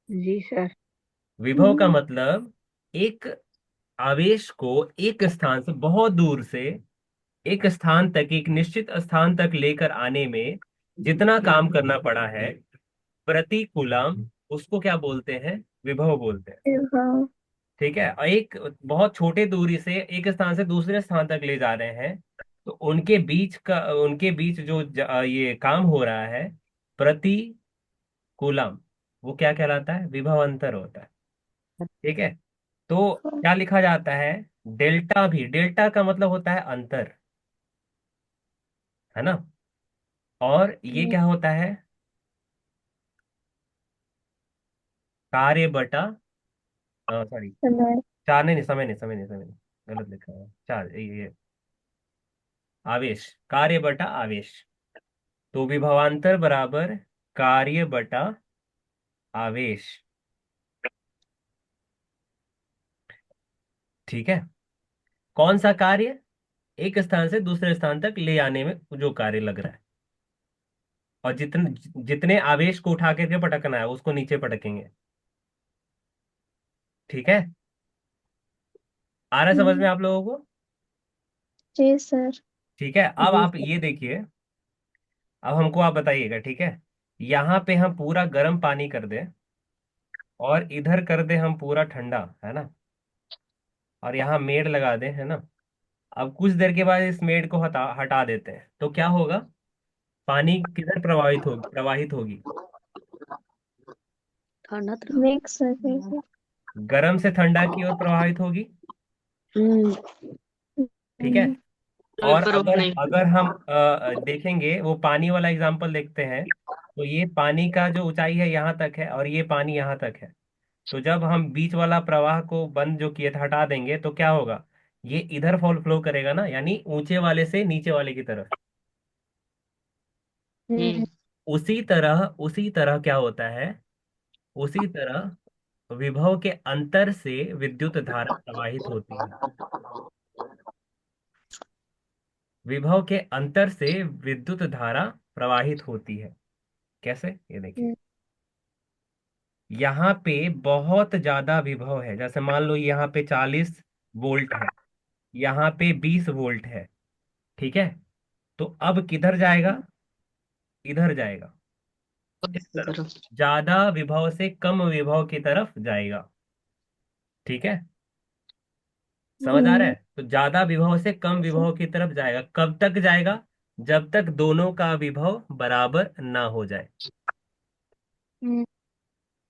जी सर।
विभव का मतलब एक आवेश को एक स्थान से, बहुत दूर से एक स्थान तक, एक निश्चित स्थान तक लेकर आने में जितना काम करना पड़ा है प्रति कूलम, उसको क्या बोलते हैं? विभव बोलते हैं। ठीक है। और एक बहुत छोटे दूरी से एक स्थान से दूसरे स्थान तक ले जा रहे हैं, तो उनके बीच जो ये काम हो रहा है प्रति कूलम, वो क्या कहलाता है? विभव अंतर होता है। ठीक है। तो क्या लिखा जाता है? डेल्टा भी, डेल्टा का मतलब होता है अंतर, है ना? और ये क्या होता है? कार्य बटा, सॉरी, चार नहीं नहीं, समय नहीं, समय नहीं, समय नहीं, गलत लिखा है। चार, ये आवेश, कार्य बटा आवेश। तो विभवांतर बराबर कार्य बटा आवेश। ठीक है। कौन सा कार्य? एक स्थान से दूसरे स्थान तक ले आने में जो कार्य लग रहा है, और जितने जितने आवेश को उठा करके पटकना है उसको नीचे पटकेंगे। ठीक है। आ रहा है समझ में आप लोगों को?
जी सर।
ठीक है। अब
जी
आप
सर।
ये देखिए, अब हमको आप बताइएगा, ठीक है। यहाँ पे हम पूरा गर्म पानी कर दें और इधर कर दे हम पूरा ठंडा, है ना? और यहाँ मेड लगा दें, है ना? अब कुछ देर के बाद इस मेड को हटा हटा देते हैं, तो क्या होगा? पानी किधर प्रवाहित होगी?
ठंडा तो।
मिक्स करके।
गर्म से ठंडा की ओर प्रवाहित होगी।
हम्म।
ठीक है। और
पर
अगर
नहीं।
अगर हम देखेंगे, वो पानी वाला एग्जांपल देखते हैं, तो ये पानी का जो ऊंचाई है यहाँ तक है और ये पानी यहाँ तक है। तो जब हम बीच वाला प्रवाह को बंद जो किए थे हटा देंगे, तो क्या होगा? ये इधर फॉल फ्लो करेगा ना, यानी ऊंचे वाले से नीचे वाले की तरफ।
हम्म।
उसी तरह क्या होता है? उसी तरह विभव के अंतर से विद्युत धारा प्रवाहित होती है। विभव के अंतर से विद्युत धारा प्रवाहित होती है। कैसे? ये देखिए, यहाँ पे बहुत ज्यादा विभव है, जैसे मान लो यहाँ पे 40 वोल्ट है, यहाँ पे 20 वोल्ट है। ठीक है। तो अब किधर जाएगा? इधर जाएगा, इस तरफ।
तरफ।
ज्यादा विभव से कम विभव की तरफ जाएगा। ठीक है। समझ आ रहा है? तो ज्यादा विभव से कम विभव की तरफ जाएगा। कब तक जाएगा? जब तक दोनों का विभव बराबर ना हो जाए।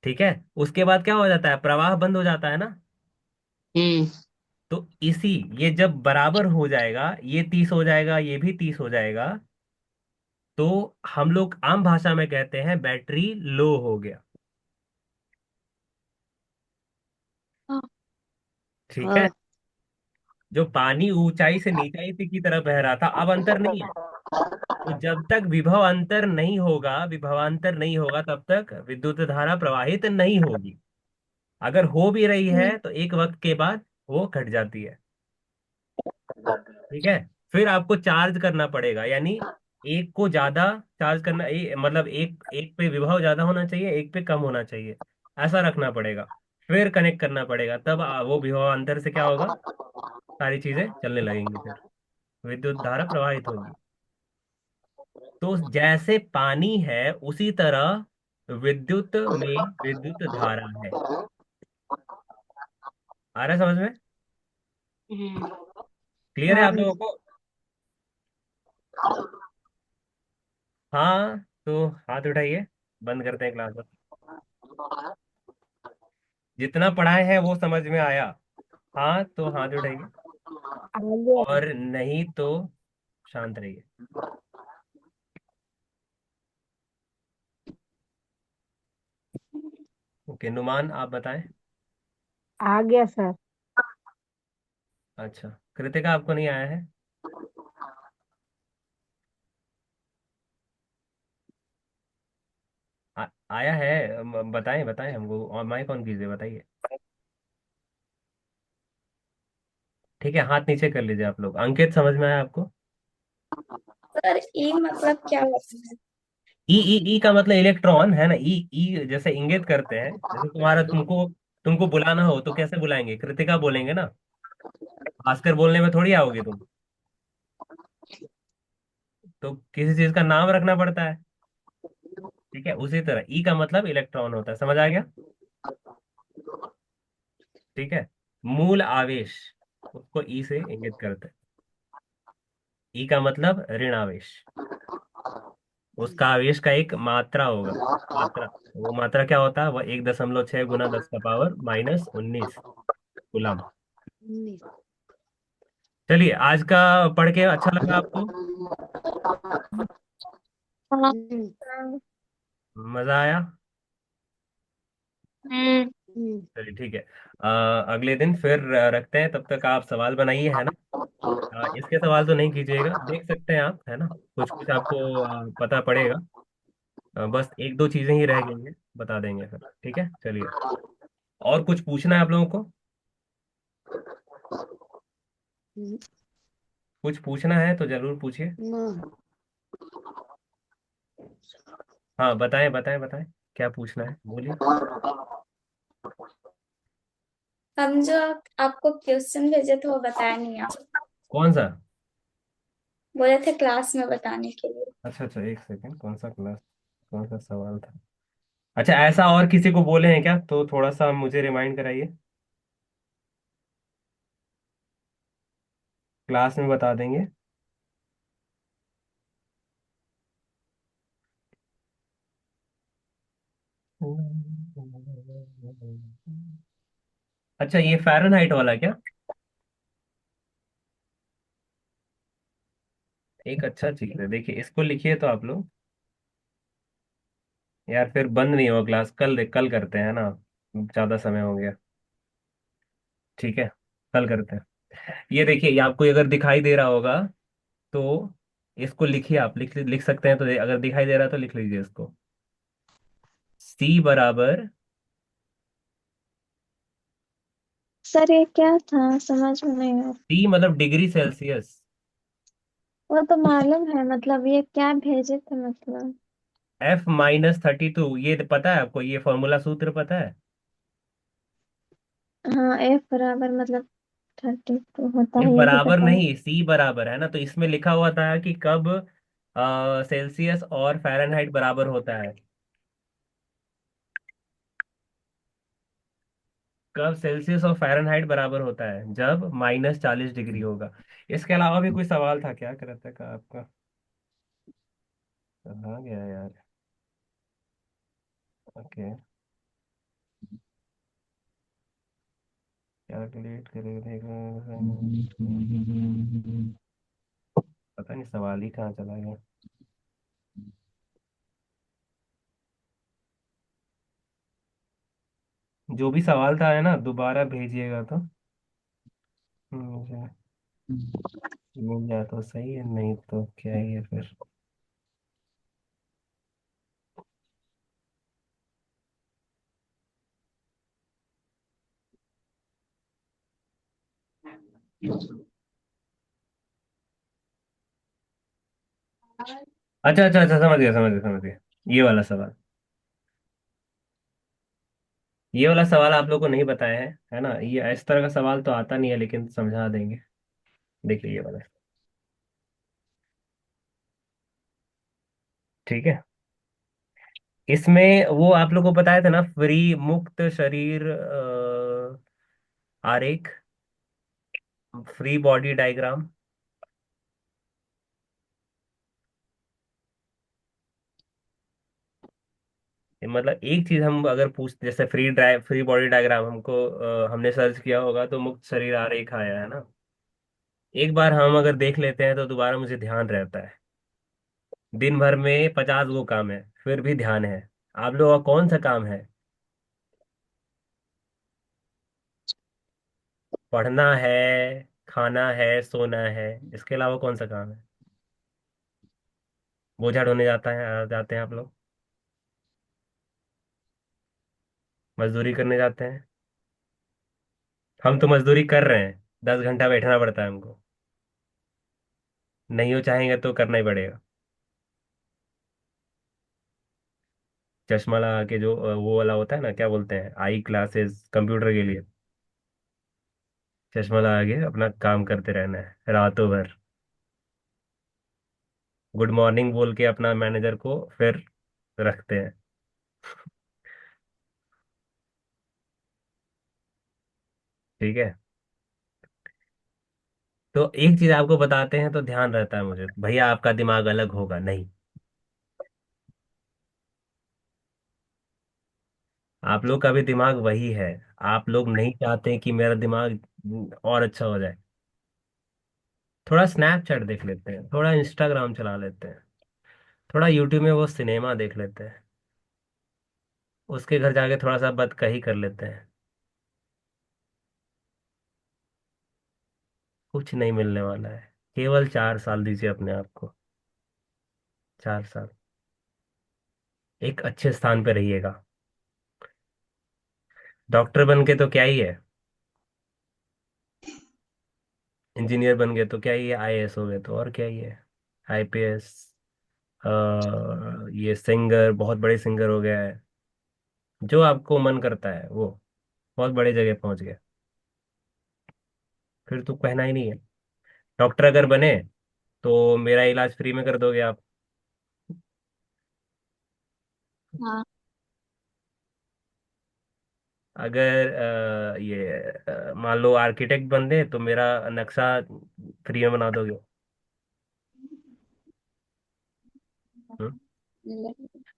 ठीक है। उसके बाद क्या हो जाता है? प्रवाह बंद हो जाता है ना।
हम्म।
तो इसी, ये जब बराबर हो जाएगा, ये 30 हो जाएगा, ये भी 30 हो जाएगा, तो हम लोग आम भाषा में कहते हैं बैटरी लो हो गया। ठीक है।
हाँ।
जो पानी ऊंचाई से नीचाई की तरफ बह रहा था, अब अंतर नहीं है। तो जब तक विभवांतर नहीं होगा तब तक विद्युत धारा प्रवाहित नहीं होगी। अगर हो भी रही
हम्म,
है तो एक वक्त के बाद वो घट जाती है। ठीक है। फिर आपको चार्ज करना पड़ेगा, यानी एक को ज्यादा चार्ज करना, मतलब एक एक पे विभव ज्यादा होना चाहिए, एक पे कम होना चाहिए, ऐसा रखना पड़ेगा। फिर कनेक्ट करना पड़ेगा, तब वो विभव अंतर से क्या होगा, सारी चीजें चलने लगेंगी, फिर विद्युत धारा प्रवाहित होगी। तो जैसे पानी है उसी तरह विद्युत में विद्युत धारा है। आ रहा है समझ में?
हम्म।
क्लियर है
हाँ।
आप लोगों को? हाँ, तो हाथ उठाइए, बंद करते हैं क्लास। जितना पढ़ाए हैं वो समझ में आया? हाँ तो हाथ उठाइए,
आगे।
और नहीं तो शांत रहिए। ओके, नुमान आप बताएं।
आ गया सर।
अच्छा, कृतिका आपको नहीं आया है? आया है, बताएं बताएं हमको, और माइक ऑन कीजिए, बताइए। ठीक है, हाथ नीचे कर लीजिए आप लोग। अंकित, समझ में आया आपको?
सर ई मतलब क्या होता है?
ई ई ई का मतलब इलेक्ट्रॉन है ना। ई ई जैसे इंगित करते हैं, जैसे तुमको तुमको बुलाना हो तो कैसे बुलाएंगे, कृतिका बोलेंगे ना। भास्कर बोलने में थोड़ी आओगे तुम। तो किसी चीज का नाम रखना पड़ता है। ठीक है, उसी तरह ई का मतलब इलेक्ट्रॉन होता है, समझ आ गया? ठीक है। मूल आवेश, उसको ई से इंगित करते हैं। ई का मतलब ऋण आवेश। उसका आवेश का एक मात्रा होगा। मात्रा, वो मात्रा क्या होता है, वह 1.6 गुना 10 का पावर -19 कूलम। चलिए, आज का पढ़ के अच्छा लगा आपको?
हाँ।
हम्म।
हाँ।
मजा आया?
हम्म।
हम्म।
चलिए ठीक है। अगले दिन फिर रखते हैं, तब तक आप सवाल बनाइए, है ना। इसके सवाल तो नहीं कीजिएगा, देख सकते हैं आप, है ना। कुछ कुछ आपको पता पड़ेगा। बस एक दो चीजें ही रह गई हैं, बता देंगे फिर। ठीक है, चलिए। और कुछ पूछना है आप लोगों को?
हम्म।
कुछ पूछना है तो जरूर पूछिए।
ना।
हाँ, बताएं बताएं बताएं, क्या पूछना है, बोलिए।
हम जो आपको क्वेश्चन भेजे थे वो बताया नहीं आप।
कौन सा?
बोले थे क्लास में बताने के लिए।
अच्छा अच्छा, एक सेकंड, कौन सा क्लास, कौन सा सवाल था? अच्छा, ऐसा और किसी को बोले हैं क्या, तो थोड़ा सा मुझे रिमाइंड कराइए। क्लास में बता देंगे। अच्छा, ये फ़ारेनहाइट वाला क्या? एक अच्छा चीज है, देखिए इसको लिखिए तो आप लोग। यार फिर बंद नहीं होगा क्लास, कल करते हैं ना, ज्यादा समय हो गया। ठीक है, कल करते हैं। ये देखिए, ये आपको अगर दिखाई दे रहा होगा तो इसको लिखिए, आप लिख सकते हैं तो, अगर दिखाई दे रहा है तो लिख लीजिए इसको। सी बराबर,
सर ये क्या था, समझ में नहीं आया।
सी मतलब डिग्री सेल्सियस।
वो तो मालूम है, मतलब ये क्या भेजे थे मतलब।
F-32, ये पता है आपको, ये फॉर्मूला सूत्र पता है?
हाँ, एफ बराबर मतलब 32 होता
एफ
है, ये भी
बराबर
पता है।
नहीं, सी बराबर है ना, तो इसमें लिखा हुआ था कि कब सेल्सियस और फ़ारेनहाइट बराबर होता है। कब सेल्सियस और फ़ारेनहाइट बराबर होता है, जब -40 डिग्री होगा। इसके अलावा भी कोई सवाल था क्या कहते का आपका? कहाँ गया यार? ओके, कैलकुलेट करेगा। पता नहीं सवाल ही कहाँ चला गया। जो भी सवाल था, है ना, दोबारा भेजिएगा तो। मुझे मिल जाए तो सही है, नहीं तो क्या ही है फिर। अच्छा अच्छा अच्छा, समझ गया समझ गया समझ गया। ये वाला सवाल, ये वाला सवाल आप लोग को नहीं बताया है ना? ये इस तरह का सवाल तो आता नहीं है, लेकिन समझा देंगे। देखिए ये वाला, ठीक है। इसमें वो आप लोग को बताया था ना, फ्री मुक्त शरीर आरेख, फ्री बॉडी डायग्राम। मतलब एक चीज हम अगर पूछ, जैसे फ्री बॉडी डायग्राम हमको हमने सर्च किया होगा तो मुक्त शरीर आरेख आया है ना। एक बार हम अगर देख लेते हैं तो दोबारा मुझे ध्यान रहता है। दिन भर में 50 गो काम है, फिर भी ध्यान है। आप लोगों का कौन सा काम है? पढ़ना है, खाना है, सोना है। इसके अलावा कौन सा काम है? बोझा ढोने जाते हैं आप लोग, मजदूरी करने जाते हैं। हम तो मजदूरी कर रहे हैं, 10 घंटा बैठना पड़ता है हमको। नहीं हो चाहेंगे तो करना ही पड़ेगा। चश्मा लगा के जो वो वाला होता है ना, क्या बोलते हैं, आई क्लासेस कंप्यूटर के लिए। चश्मा लगा के अपना काम करते रहना है रातों भर। गुड मॉर्निंग बोल के अपना मैनेजर को फिर रखते हैं। ठीक है। तो एक चीज आपको बताते हैं तो ध्यान रहता है मुझे, भैया आपका दिमाग अलग होगा नहीं। आप लोग का भी दिमाग वही है। आप लोग नहीं चाहते कि मेरा दिमाग और अच्छा हो जाए। थोड़ा स्नैपचैट देख लेते हैं, थोड़ा इंस्टाग्राम चला लेते हैं, थोड़ा यूट्यूब में वो सिनेमा देख लेते हैं, उसके घर जाके थोड़ा सा बदकही कर लेते हैं। कुछ नहीं मिलने वाला है। केवल 4 साल दीजिए अपने आप को। 4 साल एक अच्छे स्थान पे रहिएगा। डॉक्टर बन के तो क्या ही है, इंजीनियर बन गए तो क्या ही है, आईएएस हो गए तो और क्या ही है, आईपीएस। ये सिंगर, बहुत बड़े सिंगर हो गया है। जो आपको मन करता है वो, बहुत बड़े जगह पहुंच गए। फिर तो कहना ही नहीं है। डॉक्टर अगर बने तो मेरा इलाज फ्री में कर दोगे आप।
हाँ।
अगर मान लो आर्किटेक्ट बन दे तो मेरा नक्शा फ्री में बना दोगे। हम्म?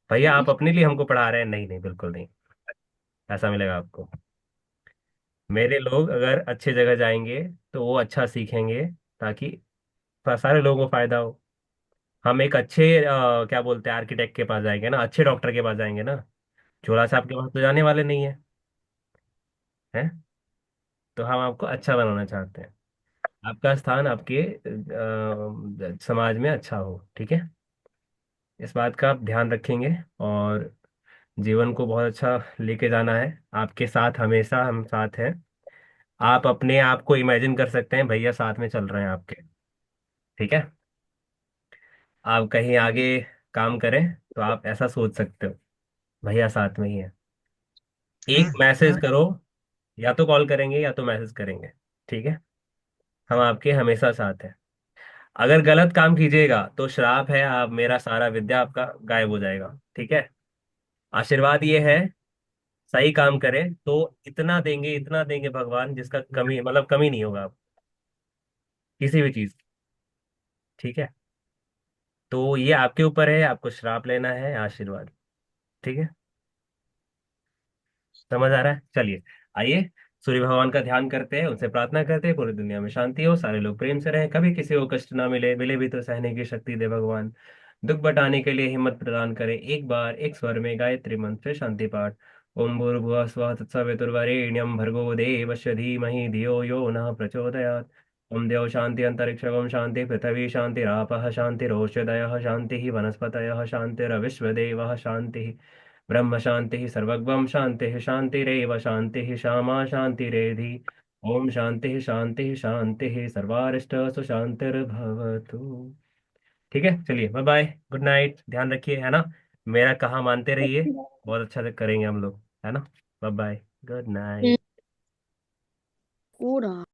भैया आप अपने लिए हमको पढ़ा रहे हैं? नहीं नहीं, बिल्कुल नहीं। ऐसा मिलेगा आपको। मेरे लोग अगर अच्छे जगह जाएंगे तो वो अच्छा सीखेंगे, ताकि सारे लोगों को फायदा हो। हम एक अच्छे क्या बोलते हैं, आर्किटेक्ट के पास जाएंगे ना, अच्छे डॉक्टर के पास जाएंगे ना। झोला छाप के पास तो जाने वाले नहीं है, हैं? तो हम आपको अच्छा बनाना चाहते हैं। आपका स्थान आपके समाज में अच्छा हो, ठीक है। इस बात का आप ध्यान रखेंगे, और जीवन को बहुत अच्छा लेके जाना है। आपके साथ हमेशा हम साथ हैं। आप अपने आप को इमेजिन कर सकते हैं भैया साथ में चल रहे हैं आपके, ठीक है। आप कहीं आगे काम करें तो आप ऐसा सोच सकते हो, भैया साथ में ही है। एक मैसेज करो, या तो कॉल करेंगे या तो मैसेज करेंगे, ठीक है। हम आपके हमेशा साथ हैं। अगर गलत काम कीजिएगा तो श्राप है, आप मेरा सारा विद्या आपका गायब हो जाएगा, ठीक है। आशीर्वाद ये है, सही काम करें तो इतना देंगे भगवान, जिसका कमी, मतलब कमी नहीं होगा आप किसी भी चीज की, ठीक है। तो ये आपके ऊपर है, आपको श्राप लेना है आशीर्वाद, ठीक है। समझ आ रहा है? चलिए, आइए सूर्य भगवान का ध्यान करते हैं, उनसे प्रार्थना करते हैं पूरी दुनिया में शांति हो, सारे लोग प्रेम से रहें, कभी किसी को कष्ट ना मिले, मिले भी तो सहने की शक्ति दे भगवान। दुख बटाने के लिए हिम्मत प्रदान करें। एक बार एक स्वर में गायत्री मंत्र से शांति पाठ। ओम भूर्भुवः स्वः तत्सवितुर्वरेण्यं भर्गो देवस्य धीमहि धियो यो नः प्रचोदयात्। ओम देव शांति अंतरिक्षं शांति पृथ्वी शांतिरापः शांतिरोषधयः शांतिः वनस्पतयः शांतिरविश्वदेवः शांतिः ब्रह्म शांतिः सर्वगं शांतिः शांतिरेव शांतिः श्यामा शांतिरेधि। ओम शांतिः शांतिः शांतिः सर्वारिष्ट शांतिर्भवतु। ठीक है, चलिए बाय बाय, गुड नाइट, ध्यान रखिए, है ना। मेरा कहा मानते रहिए, बहुत अच्छा से करेंगे हम लोग, है ना। Bye bye, good night.
पूरा